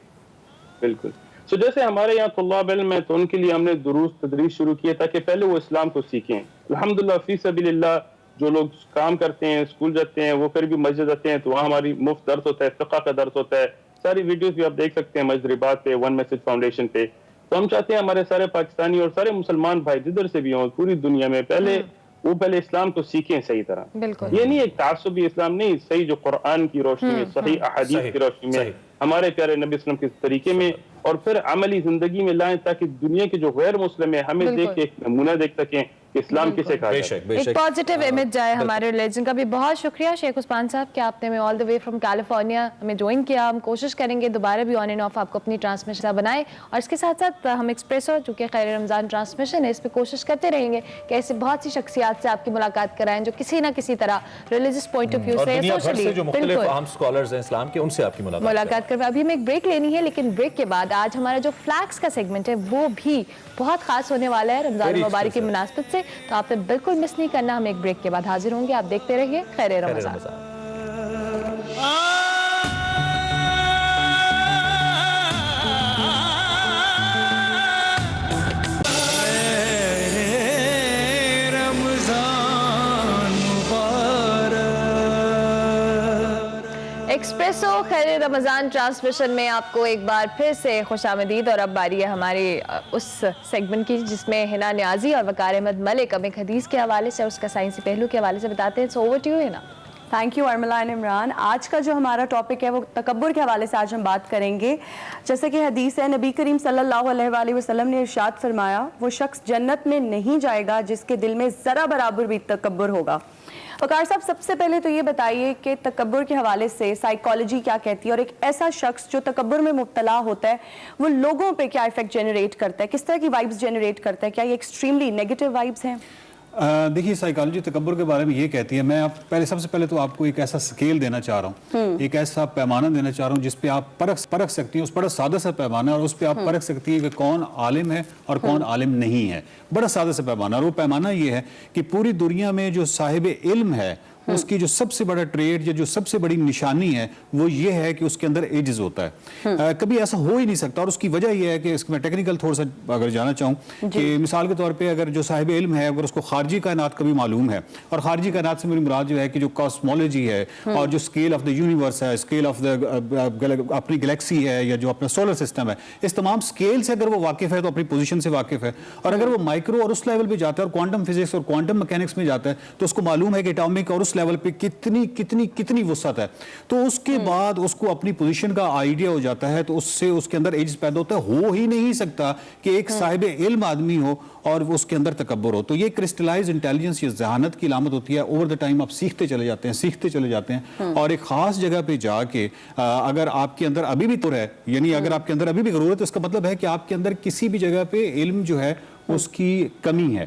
بالکل. جیسے ہمارے یہاں طلاب علم ہے, تو ان کے لیے ہم نے دروس تدریس شروع کیا تاکہ پہلے وہ اسلام کو سیکھیں. الحمدللہ فی سبیل اللہ جو لوگ کام کرتے ہیں, اسکول جاتے ہیں, وہ پھر بھی مسجد آتے ہیں, تو وہاں ہماری مفت درس ہوتا ہے, فقہ کا درس ہوتا ہے. ساری ویڈیوز بھی آپ دیکھ سکتے ہیں مسجد رباط پہ, ون میسج فاؤنڈیشن پہ. تو ہم چاہتے ہیں ہمارے سارے پاکستانی اور سارے مسلمان بھائی جدھر سے بھی ہوں پوری دنیا میں, پہلے اسلام کو سیکھیں صحیح طرح. یہ نہیں ایک تعصبی اسلام نہیں, صحیح جو قرآن کی روشنی میں, صحیح احادیث کی روشنی میں, ہمارے پیارے نبی صلی اللہ علیہ وسلم کے طریقے میں, اور پھر عملی زندگی میں لائیں تاکہ دنیا کے جو غیر مسلم ہیں ہمیں دیکھ کے ایک نمونہ دیکھ سکیں کہ اسلام کسے کہا بے جاتا ہے. شک بے ایک شک. پازیٹیو امیج جائے ہمارے ریلیجن کا بھی. بہت شکریہ شیخ عثمان صاحب کہ آپ نے ہمیں آل دا وے فرام کیلیفورنیا ہمیں جوائن کیا. ہم کوشش کریں گے دوبارہ بھی آن اینڈ آف آپ کو اپنی ٹرانسمیشن بنائیں, اور اس کے ساتھ ساتھ ہم ایکسپریسو جو کہ خیر رمضان ٹرانسمیشن ہے اس پہ کوشش کرتے رہیں گے کہ ایسے بہت سی شخصیات سے آپ کی ملاقات کرائیں جو کسی نہ کسی طرح ریلیجس پوائنٹ آف ویو اور سے دنیا بھر سے جو مختلف بالکل اہم اسکالرز ہیں اسلام کے, ان سے آپ کی ملاقات کر. ابھی ہمیں ایک بریک لینی ہے, لیکن بریک کے بعد آج ہمارا جو فلیگس کا سیگمنٹ ہے وہ بھی بہت خاص ہونے والا ہے رمضان المبارک کی مناسبت سے, تو آپ نے بالکل مس نہیں کرنا. ہم ایک بریک کے بعد حاضر ہوں گے, آپ دیکھتے رہیے خیر رمضان. ایکسپریسو خیر رمضان ٹرانسمیشن میں آپ کو ایک بار پھر سے خوش آمدید. اور اب باری ہے ہمارے اس سیگمنٹ کی جس میں حنا نیازی اور وقار احمد ملک ہم ایک حدیث کے حوالے سے, اس کا سائنسی پہلو کے حوالے سے بتاتے ہیں. So over to you Hina. Thank you Urmila and Imran. آج کا جو ہمارا ٹاپک ہے وہ تکبر کے حوالے سے آج ہم بات کریں گے. جیسے کہ حدیث ہے, نبی کریم صلی اللہ علیہ وآلہ وسلم نے ارشاد فرمایا, وہ شخص جنت میں نہیں جائے گا جس کے دل میں ذرا برابر بھی تکبر ہوگا. وقار صاحب, سب سے پہلے تو یہ بتائیے کہ تکبر کے حوالے سے سائیکالوجی کیا کہتی ہے, اور ایک ایسا شخص جو تکبر میں مبتلا ہوتا ہے وہ لوگوں پہ کیا ایفیکٹ جنریٹ کرتا ہے, کس طرح کی وائبس جنریٹ کرتا ہے, کیا یہ ایکسٹریملی نیگیٹو وائبس ہیں؟ دیکھیے سائیکالوجی تکبر کے بارے میں یہ کہتی ہے, میں سب سے پہلے تو آپ کو ایک ایسا سکیل دینا چاہ رہا ہوں, ایک ایسا پیمانہ دینا چاہ رہا ہوں جس پہ آپ پرکھ سکتی ہیں. اس بڑا سادہ سا پیمانہ ہے, اور اس پہ آپ پرکھ سکتی ہیں کہ کون عالم ہے اور کون عالم نہیں ہے. بڑا سادہ سا پیمانہ, اور وہ پیمانہ یہ ہے کہ پوری دنیا میں جو صاحب علم ہے اس کی جو سب سے بڑا ٹریڈ یا جو سب سے بڑی نشانی ہے وہ یہ ہے کہ اس کے اندر ایجز ہوتا ہے. کبھی ایسا ہو ہی نہیں سکتا, اور اس کی وجہ یہ ہے کہ اس میں ٹیکنیکل تھوڑا سا اگر جانا چاہوں کہ مثال کے طور پہ اگر جو صاحب علم ہے اگر اس کو خارجی کائنات کبھی معلوم ہے, اور خارجی کائنات سے میری مراد جو ہے کہ جو کاسمولوجی ہے اور جو اسکیل آف دا یونیورس ہے, اسکیل آف دا اپنی گلیکسی ہے یا جو اپنا سولر سسٹم ہے, اس تمام اسکیل سے اگر وہ واقف ہے تو اپنی پوزیشن سے واقف ہے. اور اگر وہ مائکرو اور اس لیول پہ جاتا ہے اور کوانٹم فزکس اور کوانٹم میکینکس میں جاتا ہے تو اس کو معلوم ہے کہ اٹامک اور اس لیول پہ کتنی وسعت ہے. تو اس کے بعد اس کو اپنی پوزیشن کا آئیڈیا ہو جاتا ہے, تو اس سے اس کے اندر ایجز پیدا ہوتا ہے. ہو ہی نہیں سکتا کہ ایک صاحب علم آدمی ہو اور اس کے اندر تکبر ہو. تو یہ کرسٹلائز انٹیلیجنس, یہ ذہانت کی علامت ہوتی ہے. اوور دا ٹائم آپ سیکھتے چلے جاتے ہیں اور ایک خاص جگہ پہ جا کے اگر آپ کے اندر ابھی بھی تو ہے, یعنی اگر آپ کے اندر ابھی بھی غرور ہے تو اس کا مطلب ہے کہ آپ کے اندر کسی بھی جگہ پہ علم جو ہے اس کی کمی ہے.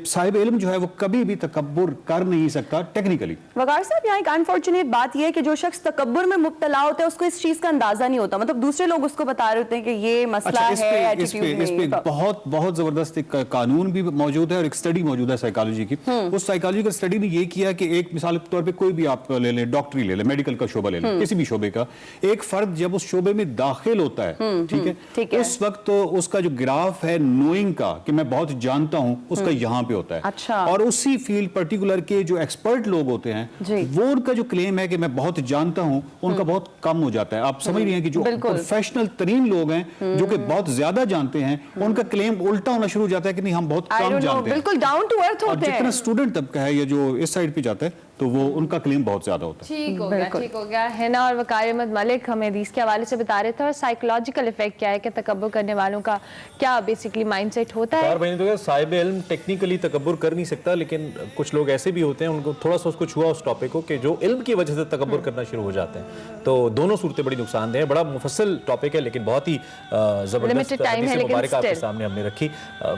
صاحب علم جو ہے وہ کبھی بھی تکبر کر نہیں سکتا ٹیکنیکلی. وقار صاحب, یہاں ایک انفارچونیٹ بات یہ ہے کہ جو شخص تکبر میں مبتلا ہوتا ہے اس کو اس چیز کا اندازہ نہیں ہوتا, مطلب دوسرے لوگ اس کو بتا رہے ہوتے ہیں کہ یہ مسئلہ ہے ایٹیٹیوڈ میں. اس پہ بہت زبردست ایک قانون بھی موجود ہے اور ایک اسٹڈی موجود ہے سائیکالوجی کی. اس سائیکالوجی کا اسٹڈی نے یہ کیا کہ ایک مثال کے طور پہ کوئی بھی آپ لے لیں, ڈاکٹری لے لیں, میڈیکل کا شعبہ لے لیں, کسی بھی شعبے کا, ایک فرد جب اس شعبے میں داخل ہوتا ہے, ٹھیک ہے, اس وقت اس کا جو گراف ہے نوئنگ کا کہ میں بہت جانتا ہوں, اس کا یہاں پہ ہوتا ہے. اور اسی فیلڈ پرٹیکولر کے جو ایکسپرٹ لوگ ہوتے ہیں وہ ان کا جو کلیم ہے کہ میں بہت جانتا ہوں, ان کا بہت کم ہو جاتا ہے. آپ سمجھ رہے ہیں کہ جو پروفیشنل ترین لوگ ہیں جو کہ بہت زیادہ جانتے ہیں, ان کا کلیم الٹا ہونا شروع ہو جاتا ہے کہ نہیں ہم بہت کم جانتے ہیں. بالکل ڈاؤن ٹو ارتھ ہوتے ہیں. اور جتنا اسٹوڈنٹ طبقہ ہے یا جو اس سائڈ پہ جاتا ہے تو وہ ان کا کلیم بہت زیادہ ہوتا ہے. ٹھیک ہو گیا. حنا اور وقار احمد ملک ہمیں حدیث کے حوالے سے بتا رہے تھے, اور سائیکولوجیکل ایفیکٹ کیا ہے کہ تکبر کرنے والوں کا کیا بیسیکلی مائنڈ سیٹ ہوتا ہے. صاحب علم ٹیکنیکلی تکبر کر نہیں سکتا, لیکن کچھ لوگ ایسے بھی ہوتے ہیں ان کو تھوڑا سا اس کو چھوا اس ٹاپک کو کہ جو علم کی وجہ سے تکبر کرنا شروع ہو جاتے ہیں. تو دونوں صورتیں بڑی نقصان دہ ہیں. بڑا مفصل ٹاپک ہے لیکن بہت ہی زبردست حدیث مبارکہ آپ کے سامنے ہم نے رکھی.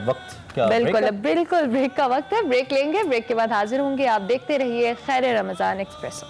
وقت کیا بالکل بریک کا وقت ہے, بریک لیں گے, بریک کے بعد حاضر ہوں گے. آپ دیکھتے رہیے خیر رمضان ایکسپریسو.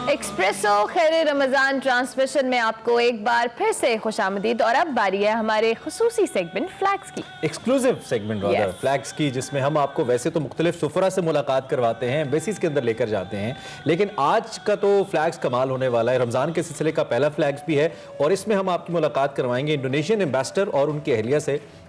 ایکسپریسو خیر رمضان ٹرانسمیشن میں آپ کو ایک بار پھر سے خوش آمدید. اور اب باری ہے ہمارے خصوصی سیگمنٹ فلیگس کی, ایکسکلوزیو سیگمنٹ فلیگس کی, جس میں ہم آپ کو ویسے تو مختلف سفرا سے ملاقات کرواتے ہیں, بیسز کے اندر لے کر جاتے ہیں, لیکن آج کا تو فلیگس کمال ہونے والا ہے. رمضان کے سلسلے کا پہلا فلیگس بھی ہے, اور اس میں ہم آپ کی ملاقات کروائیں گے انڈونیشین ایمبیسڈر اور ان کی اہلیہ سے,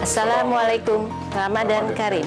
Assalamualaikum, Ramadan Karim.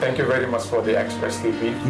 Thank you very much for the Express TV.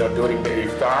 During the iftar,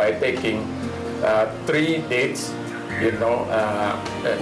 by taking 3 dates.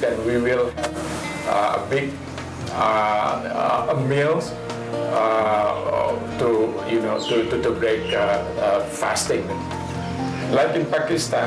Then we will big meals to break fasting. Like in Pakistan.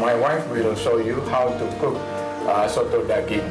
My wife will show you how to cook soto daging.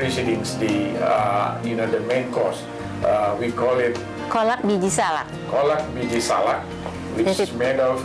Preceding the main course, we call it Kolak biji salak. kolak biji salak, which is made of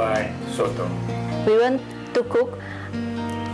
By soto. We want to cook.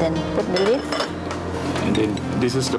Then put the lid. And then this is the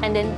And then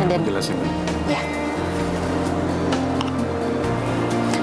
And then. Yeah.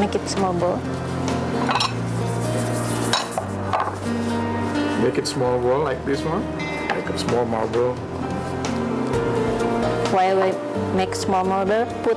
Make it small ball. Make it small ball like this one. Make a small marble. While we make small marble, put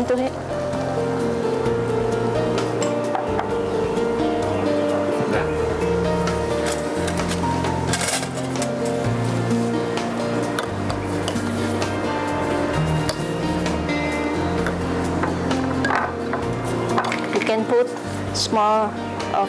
into it. Can put small of.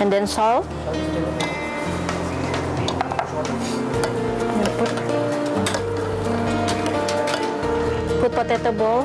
And then salt. And put potato ball.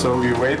So we wait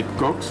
it cooks.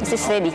This is ready.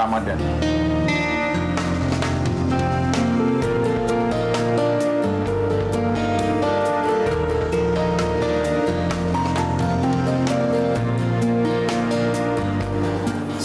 Ramadan.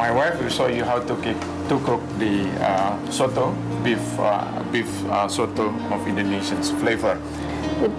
my wife will show you how to cook the soto, beef soto of Indonesian's flavor. We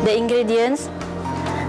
the ingredients.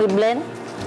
We blend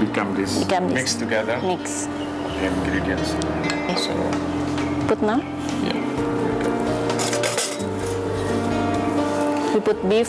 Become this mix together Mix. the ingredients. So Put now. yeah. We put beef.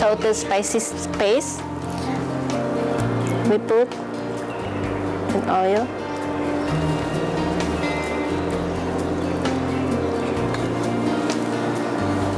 Saute spicy paste. We put in oil.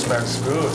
Smells good.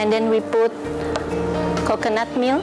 And then we put coconut milk.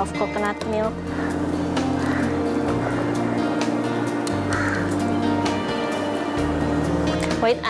of coconut milk. Wait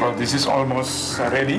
Well, this is almost ready.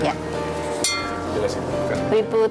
Yeah. We put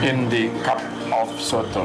in the cup of soto.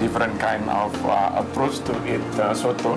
Different kind of approach to eat soto.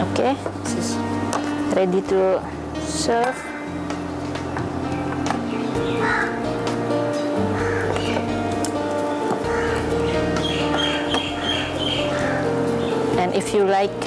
Okay, this is ready to serve. And if you like,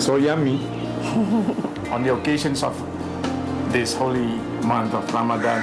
So yummy. on the occasions of this holy month of Ramadan.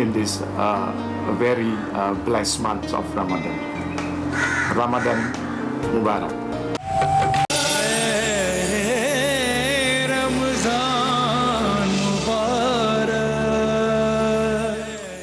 In this very blessed month of Ramadan. Ramadan Mubarak.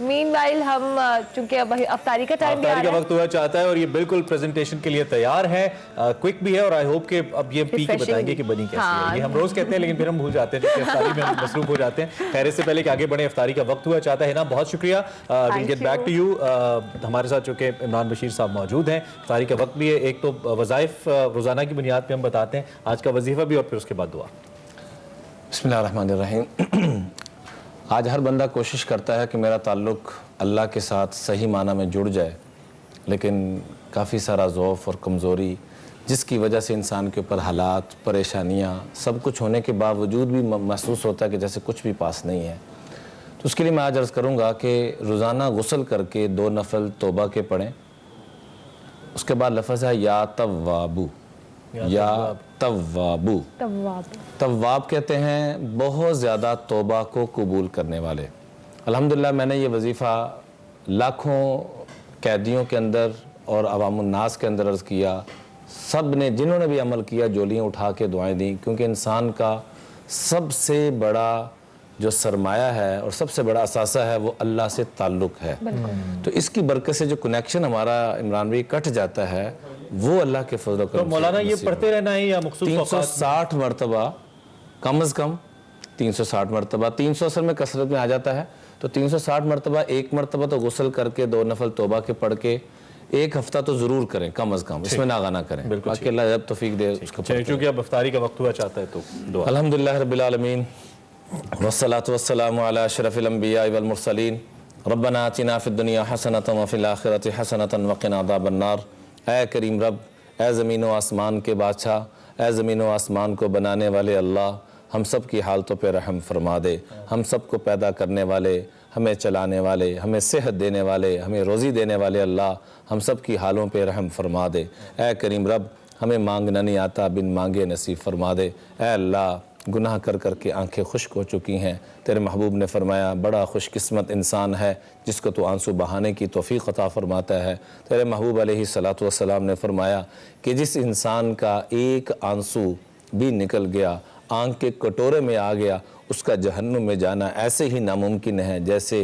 Meanwhile ہم چونکہ اب افطاری کا ٹائم بھی آ افطاری رہا کا ہے، وقت ہوا چاہتا ہے اور یہ بالکل پریزنٹیشن کے لیے تیار ہے، کوئک بھی ہے، اور آئی ہوپ کہ اب یہ پی کے بتائیں گے کہ بنی کیسی ہے. یہ ہم روز کہتے ہیں لیکن پھر ہم بھول جاتے ہیں کیونکہ افطاری میں ہم مصروف ہو جاتے ہیں. خیر اس سے پہلے کہ آگے بڑھیں، افطاری کا وقت ہوا چاہتا ہے نا. بہت شکریہ. We'll get back to you. ہمارے ساتھ چونکہ عمران بشیر صاحب موجود ہیں. افطاری کا وقت بھی ہے. ایک تو وظائف روزانہ کی بنیاد پہ ہم بتاتے ہیں، آج کا وظیفہ بھی، اور پھر اس کے بعد دعا. بسم اللہ الرحمن الرحیم. آج ہر بندہ کوشش کرتا ہے کہ میرا تعلق اللہ کے ساتھ صحیح معنی میں جڑ جائے، لیکن کافی سارا ضعف اور کمزوری جس کی وجہ سے انسان کے اوپر حالات، پریشانیاں، سب کچھ ہونے کے باوجود بھی محسوس ہوتا ہے کہ جیسے کچھ بھی پاس نہیں ہے. تو اس کے لیے میں آج عرض کروں گا کہ روزانہ غسل کر کے 2 نفل توبہ کے پڑھیں. اس کے بعد لفظ ہے یا توابو، یا توابو. تواب کہتے ہیں بہت زیادہ توبہ کو قبول کرنے والے. الحمدللہ میں نے یہ وظیفہ لاکھوں قیدیوں کے اندر اور عوام الناس کے اندر عرض کیا. سب نے، جنہوں نے بھی عمل کیا، جولیاں اٹھا کے دعائیں دیں، کیونکہ انسان کا سب سے بڑا جو سرمایہ ہے اور سب سے بڑا اثاثہ ہے وہ اللہ سے تعلق ہے. تو اس کی برکت سے جو کنیکشن ہمارا عمران بھائی کٹ جاتا ہے وہ اللہ کے فضل و کرم سے. تو مولانا یہ پڑھتے رہنا ہے یا مخصوص 360 مرتبہ، کم از کم 360 مرتبہ. 300 اصل میں کثرت میں آ جاتا ہے، تو 360 مرتبہ. ایک مرتبہ تو غسل کر کے 2 نفل توبہ کے پڑھ کے ایک ہفتہ تو ضرور کریں کم از کم، اس میں ناغہ نہ کریں. باقی اللہ جب توفیق دے اس کو. چونکہ اب افطاری کا وقت ہوا چاہتا ہے تو دعا. الحمدللہ رب العالمین والصلاة والسلام علی اشرف الانبیاء والمرسلین. ربنا آتنا فی الدنیا حسنۃ وفی الآخرۃ حسنۃ وقنا عذاب النار. اے کریم رب، اے زمین و آسمان کے بادشاہ، اے زمین و آسمان کو بنانے والے اللہ، ہم سب کی حالتوں پہ رحم فرما دے. ہم سب کو پیدا کرنے والے، ہمیں چلانے والے، ہمیں صحت دینے والے، ہمیں روزی دینے والے اللہ، ہم سب کی حالوں پہ رحم فرما دے. اے کریم رب، ہمیں مانگنا نہیں آتا، بن مانگے نصیب فرما دے. اے اللہ، گناہ کر کر کے آنکھیں خشک ہو چکی ہیں. تیرے محبوب نے فرمایا بڑا خوش قسمت انسان ہے جس کو تو آنسو بہانے کی توفیق عطا فرماتا ہے. تیرے محبوب علیہ الصلاۃ والسلام نے فرمایا کہ جس انسان کا ایک آنسو بھی نکل گیا، آنکھ کے کٹورے میں آ گیا، اس کا جہنم میں جانا ایسے ہی ناممکن ہے جیسے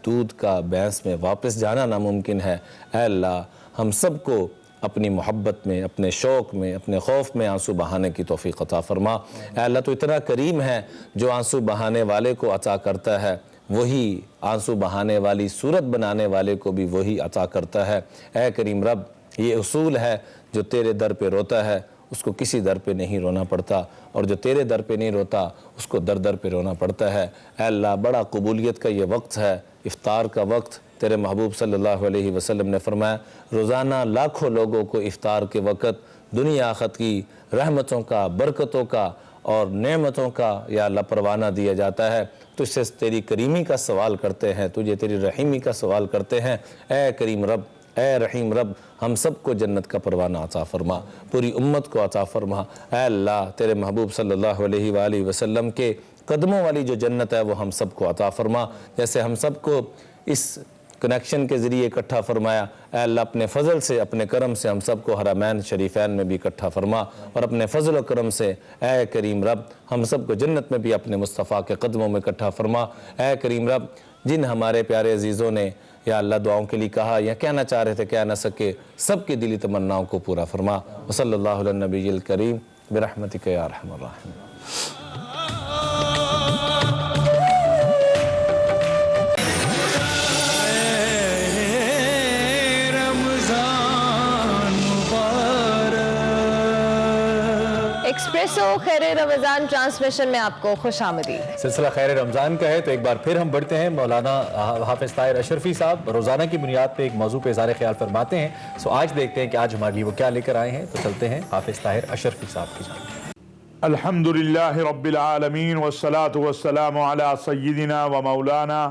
دودھ کا بھینس میں واپس جانا ناممکن ہے. اے اللہ، ہم سب کو اپنی محبت میں، اپنے شوق میں، اپنے خوف میں آنسو بہانے کی توفیق عطا فرما. اے اللہ، تو اتنا کریم ہے، جو آنسو بہانے والے کو عطا کرتا ہے وہی آنسو بہانے والی صورت بنانے والے کو بھی وہی عطا کرتا ہے. اے کریم رب، یہ اصول ہے، جو تیرے در پہ روتا ہے اس کو کسی در پہ نہیں رونا پڑتا، اور جو تیرے در پہ نہیں روتا اس کو در در پہ رونا پڑتا ہے. اے اللہ، بڑا قبولیت کا یہ وقت ہے، افطار کا وقت. تیرے محبوب صلی اللہ علیہ وسلم نے فرمایا روزانہ لاکھوں لوگوں کو افطار کے وقت دنیا آخرت کی رحمتوں کا، برکتوں کا اور نعمتوں کا یا اللہ پروانہ دیا جاتا ہے. تو اس سے تیری کریمی کا سوال کرتے ہیں، تجھے تیری رحیمی کا سوال کرتے ہیں. اے کریم رب، اے رحیم رب، ہم سب کو جنت کا پروانہ عطا فرما، پوری امت کو عطا فرما. اے اللہ، تیرے محبوب صلی اللہ علیہ وآلہ وسلم کے قدموں والی جو جنت ہے وہ ہم سب کو عطا فرما. جیسے ہم سب کو اس کنیکشن کے ذریعے اکٹھا فرمایا، اے اللہ اپنے فضل سے، اپنے کرم سے ہم سب کو حرمین شریفین میں بھی اکٹھا فرما، اور اپنے فضل و کرم سے اے کریم رب ہم سب کو جنت میں بھی اپنے مصطفیٰ کے قدموں میں اکٹھا فرما. اے کریم رب، جن ہمارے پیارے عزیزوں نے یا اللہ دعاؤں کے لیے کہا یا کہنا چاہ رہے تھے کہہ نہ سکے، سب کی دلی تمناؤں کو پورا فرما. وصلی اللہ علی النبی الکریم برحمتک یا ارحم الراحمین. ایکسپریسو خیر رمضان ٹرانسمیشن میں آپ کو خوش آمدید. سلسلہ خیر رمضان کا ہے تو ایک بار پھر ہم بڑھتے ہیں. مولانا حافظ طاہر اشرفی صاحب روزانہ کی بنیاد پہ ایک موضوع پہ اظہار خیال فرماتے ہیں. سو آج دیکھتے ہیں کہ آج ہمارے لیے وہ کیا لے کر آئے ہیں. تو چلتے ہیں حافظ طاہر اشرفی صاحب کی جانب. الحمدللہ رب العالمین والصلاة والسلام علی سیدنا و مولانا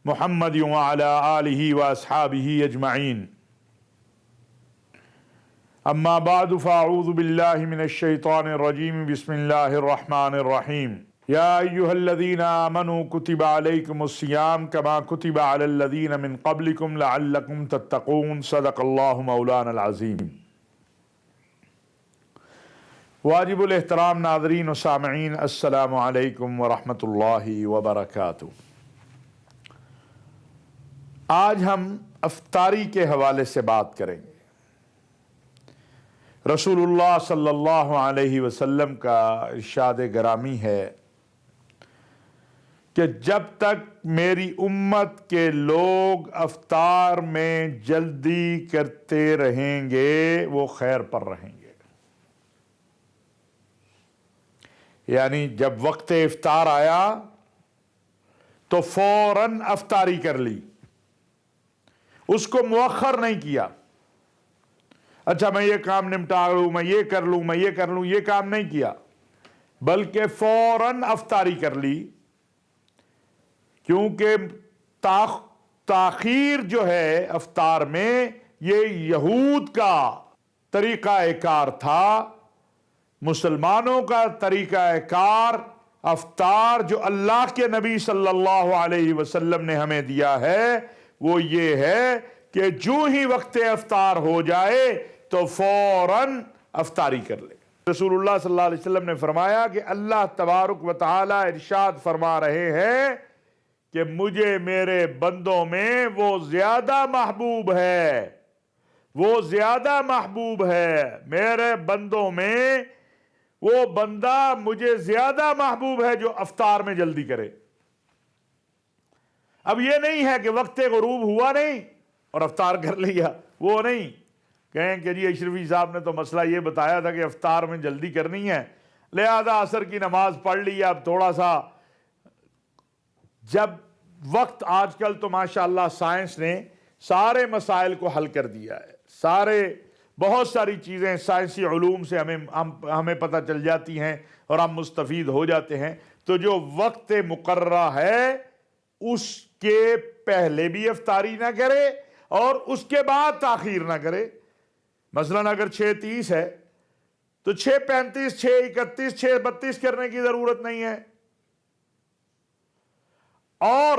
محمد وعلی آلہ و اصحابہ اجمعین. اما بعد فاعوذ باللہ من الشیطان الرجیم. بسم اللہ الرحمن الرحیم. یا ایہا الذین آمنوا کتب علیکم الصیام کما کتب علی الذین من قبلکم لعلکم تتقون. صدق اللہ مولانا العظیم. واجب الاحترام ناظرین و سامعین، السلام علیکم ورحمۃ اللہ وبرکاتہ. آج ہم افطاری کے حوالے سے بات کریں گے۔ رسول اللہ صلی اللہ علیہ وسلم کا ارشاد گرامی ہے کہ جب تک میری امت کے لوگ افطار میں جلدی کرتے رہیں گے وہ خیر پر رہیں گے۔ یعنی جب وقت افطار آیا تو فوراً افطاری کر لی، اس کو مؤخر نہیں کیا۔ اچھا میں یہ کام نمٹا لوں، میں یہ کر لوں، میں یہ کر لوں، یہ کام نہیں کیا، بلکہ فوراً افطاری کر لی، کیونکہ تاخیر جو ہے افطار میں یہ یہود کا طریقہ کار تھا۔ مسلمانوں کا طریقہ کار افطار جو اللہ کے نبی صلی اللہ علیہ وسلم نے ہمیں دیا ہے وہ یہ ہے کہ جو ہی وقت افطار ہو جائے تو فوراً افطاری کر لے۔ رسول اللہ صلی اللہ علیہ وسلم نے فرمایا کہ اللہ تبارک و تعالی ارشاد فرما رہے ہیں کہ مجھے میرے بندوں میں وہ زیادہ محبوب ہے، وہ زیادہ محبوب ہے، میرے بندوں میں وہ بندہ مجھے زیادہ محبوب ہے جو افطار میں جلدی کرے۔ اب یہ نہیں ہے کہ وقت غروب ہوا نہیں اور افطار کر لیا، وہ نہیں کہیں کہ جی اشرفی صاحب نے تو مسئلہ یہ بتایا تھا کہ افطار میں جلدی کرنی ہے لہذا عصر کی نماز پڑھ لی، اب تھوڑا سا جب وقت آج کل تو ماشاءاللہ سائنس نے سارے مسائل کو حل کر دیا ہے، بہت ساری چیزیں سائنسی علوم سے ہمیں پتہ چل جاتی ہیں اور ہم مستفید ہو جاتے ہیں۔ تو جو وقت مقررہ ہے اس کے پہلے بھی افطاری نہ کرے اور اس کے بعد تاخیر نہ کرے۔ مثلا اگر 6:30 ہے تو 6:35 6:31 6:32 کرنے کی ضرورت نہیں ہے۔ اور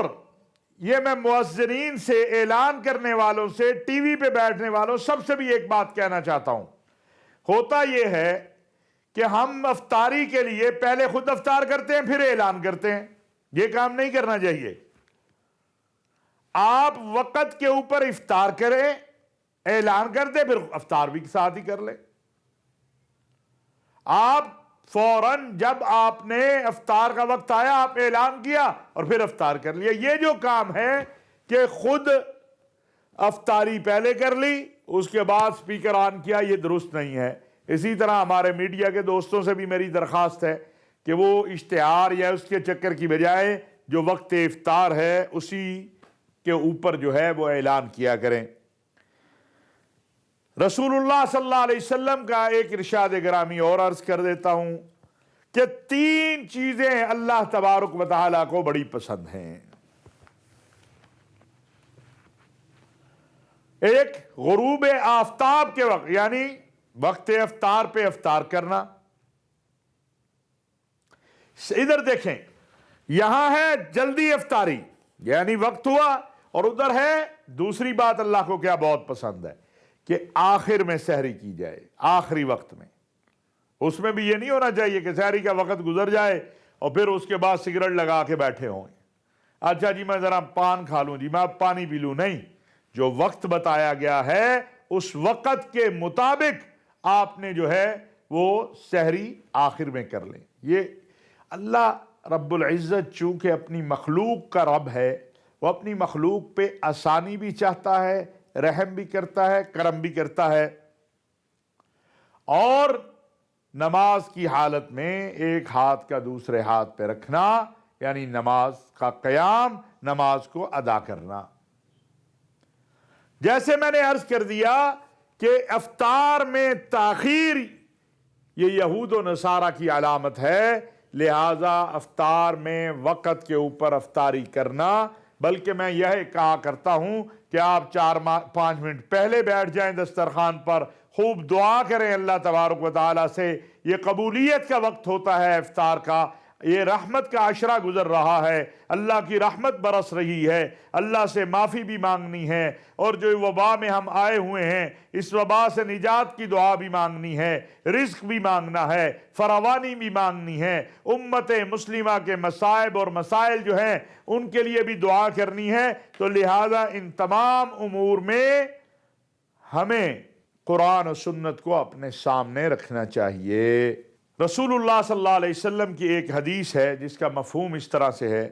یہ میں مؤذنین سے، اعلان کرنے والوں سے، ٹی وی پہ بیٹھنے والوں سب سے بھی ایک بات کہنا چاہتا ہوں۔ ہوتا یہ ہے کہ ہم افطاری کے لیے پہلے خود افطار کرتے ہیں پھر اعلان کرتے ہیں، یہ کام نہیں کرنا چاہیے۔ آپ وقت کے اوپر افطار کریں، اعلان کر دیں، پھر افطار بھی ساتھ ہی کر لیں۔ آپ فوراً جب آپ نے افطار کا وقت آیا آپ اعلان کیا اور پھر افطار کر لیا۔ یہ جو کام ہے کہ خود افطاری پہلے کر لی اس کے بعد سپیکر آن کیا، یہ درست نہیں ہے۔ اسی طرح ہمارے میڈیا کے دوستوں سے بھی میری درخواست ہے کہ وہ اشتہار یا اس کے چکر کی بجائے جو وقت افطار ہے اسی کے اوپر جو ہے وہ اعلان کیا کریں۔ رسول اللہ صلی اللہ علیہ وسلم کا ایک ارشاد گرامی اور عرض کر دیتا ہوں کہ 3 چیزیں اللہ تبارک و تعالیٰ کو بڑی پسند ہیں۔ ایک غروب آفتاب کے وقت یعنی وقت افطار پہ افطار کرنا۔ ادھر دیکھیں یہاں ہے جلدی افطاری یعنی وقت ہوا، اور ادھر ہے دوسری بات اللہ کو کیا بہت پسند ہے کہ آخر میں سحری کی جائے، آخری وقت میں۔ اس میں بھی یہ نہیں ہونا چاہیے کہ سحری کا وقت گزر جائے اور پھر اس کے بعد سگریٹ لگا کے بیٹھے ہوں۔ اچھا جی میں ذرا پان کھا لوں، جی میں اب پانی پی لوں، نہیں۔ جو وقت بتایا گیا ہے اس وقت کے مطابق آپ نے جو ہے وہ سحری آخر میں کر لیں۔ یہ اللہ رب العزت چونکہ اپنی مخلوق کا رب ہے، وہ اپنی مخلوق پہ آسانی بھی چاہتا ہے، رحم بھی کرتا ہے، کرم بھی کرتا ہے۔ اور نماز کی حالت میں ایک ہاتھ کا دوسرے ہاتھ پہ رکھنا یعنی نماز کا قیام، نماز کو ادا کرنا۔ جیسے میں نے عرض کر دیا کہ افطار میں تاخیر یہ یہود و نصارہ کی علامت ہے، لہذا افطار میں وقت کے اوپر افطاری کرنا، بلکہ میں یہ کہا کرتا ہوں کہ آپ 4-5 منٹ پہلے بیٹھ جائیں دسترخوان پر، خوب دعا کریں اللہ تبارک و تعالیٰ سے۔ یہ قبولیت کا وقت ہوتا ہے افطار کا، یہ رحمت کا عشرہ گزر رہا ہے، اللہ کی رحمت برس رہی ہے، اللہ سے معافی بھی مانگنی ہے، اور جو وبا میں ہم آئے ہوئے ہیں اس وبا سے نجات کی دعا بھی مانگنی ہے، رزق بھی مانگنا ہے، فراوانی بھی مانگنی ہے، امت مسلمہ کے مصائب اور مسائل جو ہیں ان کے لیے بھی دعا کرنی ہے۔ تو لہذا ان تمام امور میں ہمیں قرآن و سنت کو اپنے سامنے رکھنا چاہیے۔ رسول اللہ صلی اللہ علیہ وسلم کی ایک حدیث ہے جس کا مفہوم اس طرح سے ہے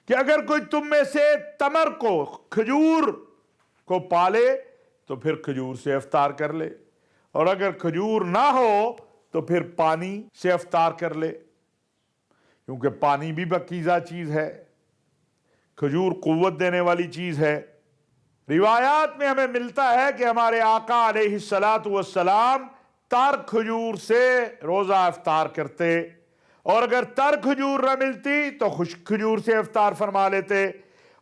کہ اگر کوئی تم میں سے تمر کو، کھجور کو پالے تو پھر کھجور سے افطار کر لے، اور اگر کھجور نہ ہو تو پھر پانی سے افطار کر لے، کیونکہ پانی بھی پاکیزہ چیز ہے، کھجور قوت دینے والی چیز ہے۔ روایات میں ہمیں ملتا ہے کہ ہمارے آقا علیہ السلام تر کھجور سے روزہ افطار کرتے، اور اگر تر کھجور نہ ملتی تو خشک کھجور سے افطار فرما لیتے،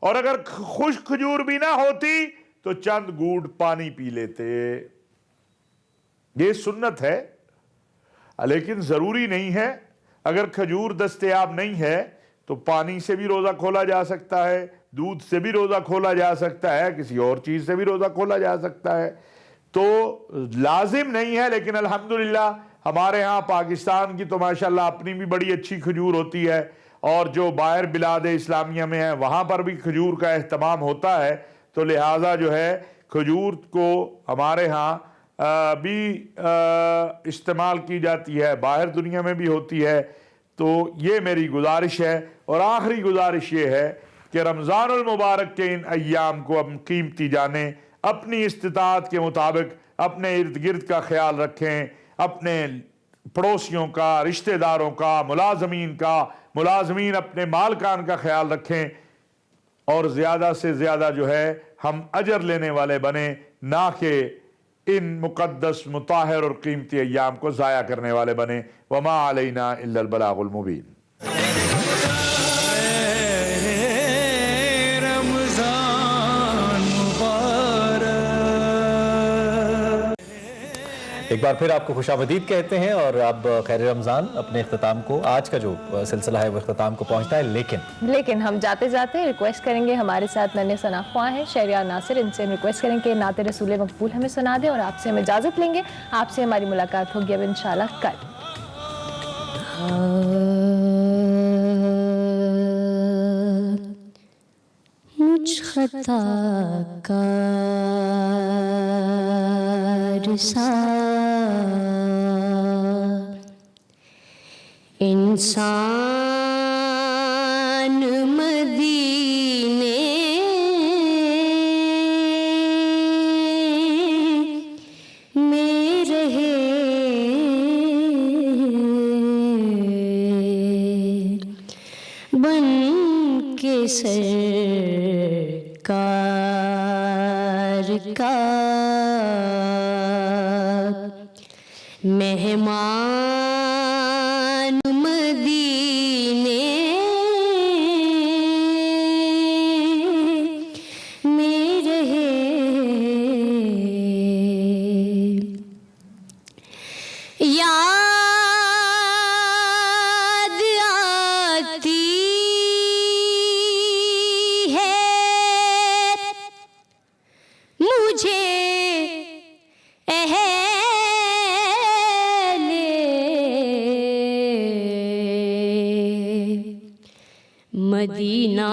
اور اگر خشک کھجور بھی نہ ہوتی تو چند گھونٹ پانی پی لیتے۔ یہ سنت ہے، لیکن ضروری نہیں ہے۔ اگر کھجور دستیاب نہیں ہے تو پانی سے بھی روزہ کھولا جا سکتا ہے، دودھ سے بھی روزہ کھولا جا سکتا ہے، کسی اور چیز سے بھی روزہ کھولا جا سکتا ہے، تو لازم نہیں ہے۔ لیکن الحمدللہ ہمارے ہاں پاکستان کی تو ماشاءاللہ اپنی بھی بڑی اچھی کھجور ہوتی ہے، اور جو باہر بلاد اسلامیہ میں ہیں وہاں پر بھی کھجور کا اہتمام ہوتا ہے، تو لہٰذا جو ہے کھجور کو ہمارے ہاں بھی استعمال کی جاتی ہے، باہر دنیا میں بھی ہوتی ہے۔ تو یہ میری گزارش ہے، اور آخری گزارش یہ ہے کہ رمضان المبارک کے ان ایام کو ہم قیمتی جانیں، اپنی استطاعت کے مطابق اپنے ارد گرد کا خیال رکھیں، اپنے پڑوسیوں کا، رشتہ داروں کا، ملازمین اپنے مالکان کا خیال رکھیں، اور زیادہ سے زیادہ جو ہے ہم اجر لینے والے بنیں، نہ کہ ان مقدس مطہر اور قیمتی ایام کو ضائع کرنے والے بنیں۔ وما علینا الا البلاغ المبین۔ ایک بار پھر آپ کو خوش آمدید کہتے ہیں، اور اب خیر رمضان اپنے اختتام کو، آج کا جو سلسلہ ہے وہ اختتام کو پہنچتا ہے، لیکن ہم جاتے جاتے ریکویسٹ کریں گے، ہمارے ساتھ ننے ثنا خواں ہیں شہریار ناصر، ان سے ہم ریکویسٹ کریں کہ نعت رسول مقبول ہمیں سنا دیں، اور آپ سے ہم اجازت لیں گے۔ آپ سے ہماری ملاقات ہوگی اب انشاءاللہ کل۔ مجھ خطا کار سا انسان مدینے میں رہے، بن کے سرکار کا مہمان مدینے میں رہے، یاد آتی ہے مجھے مدینہ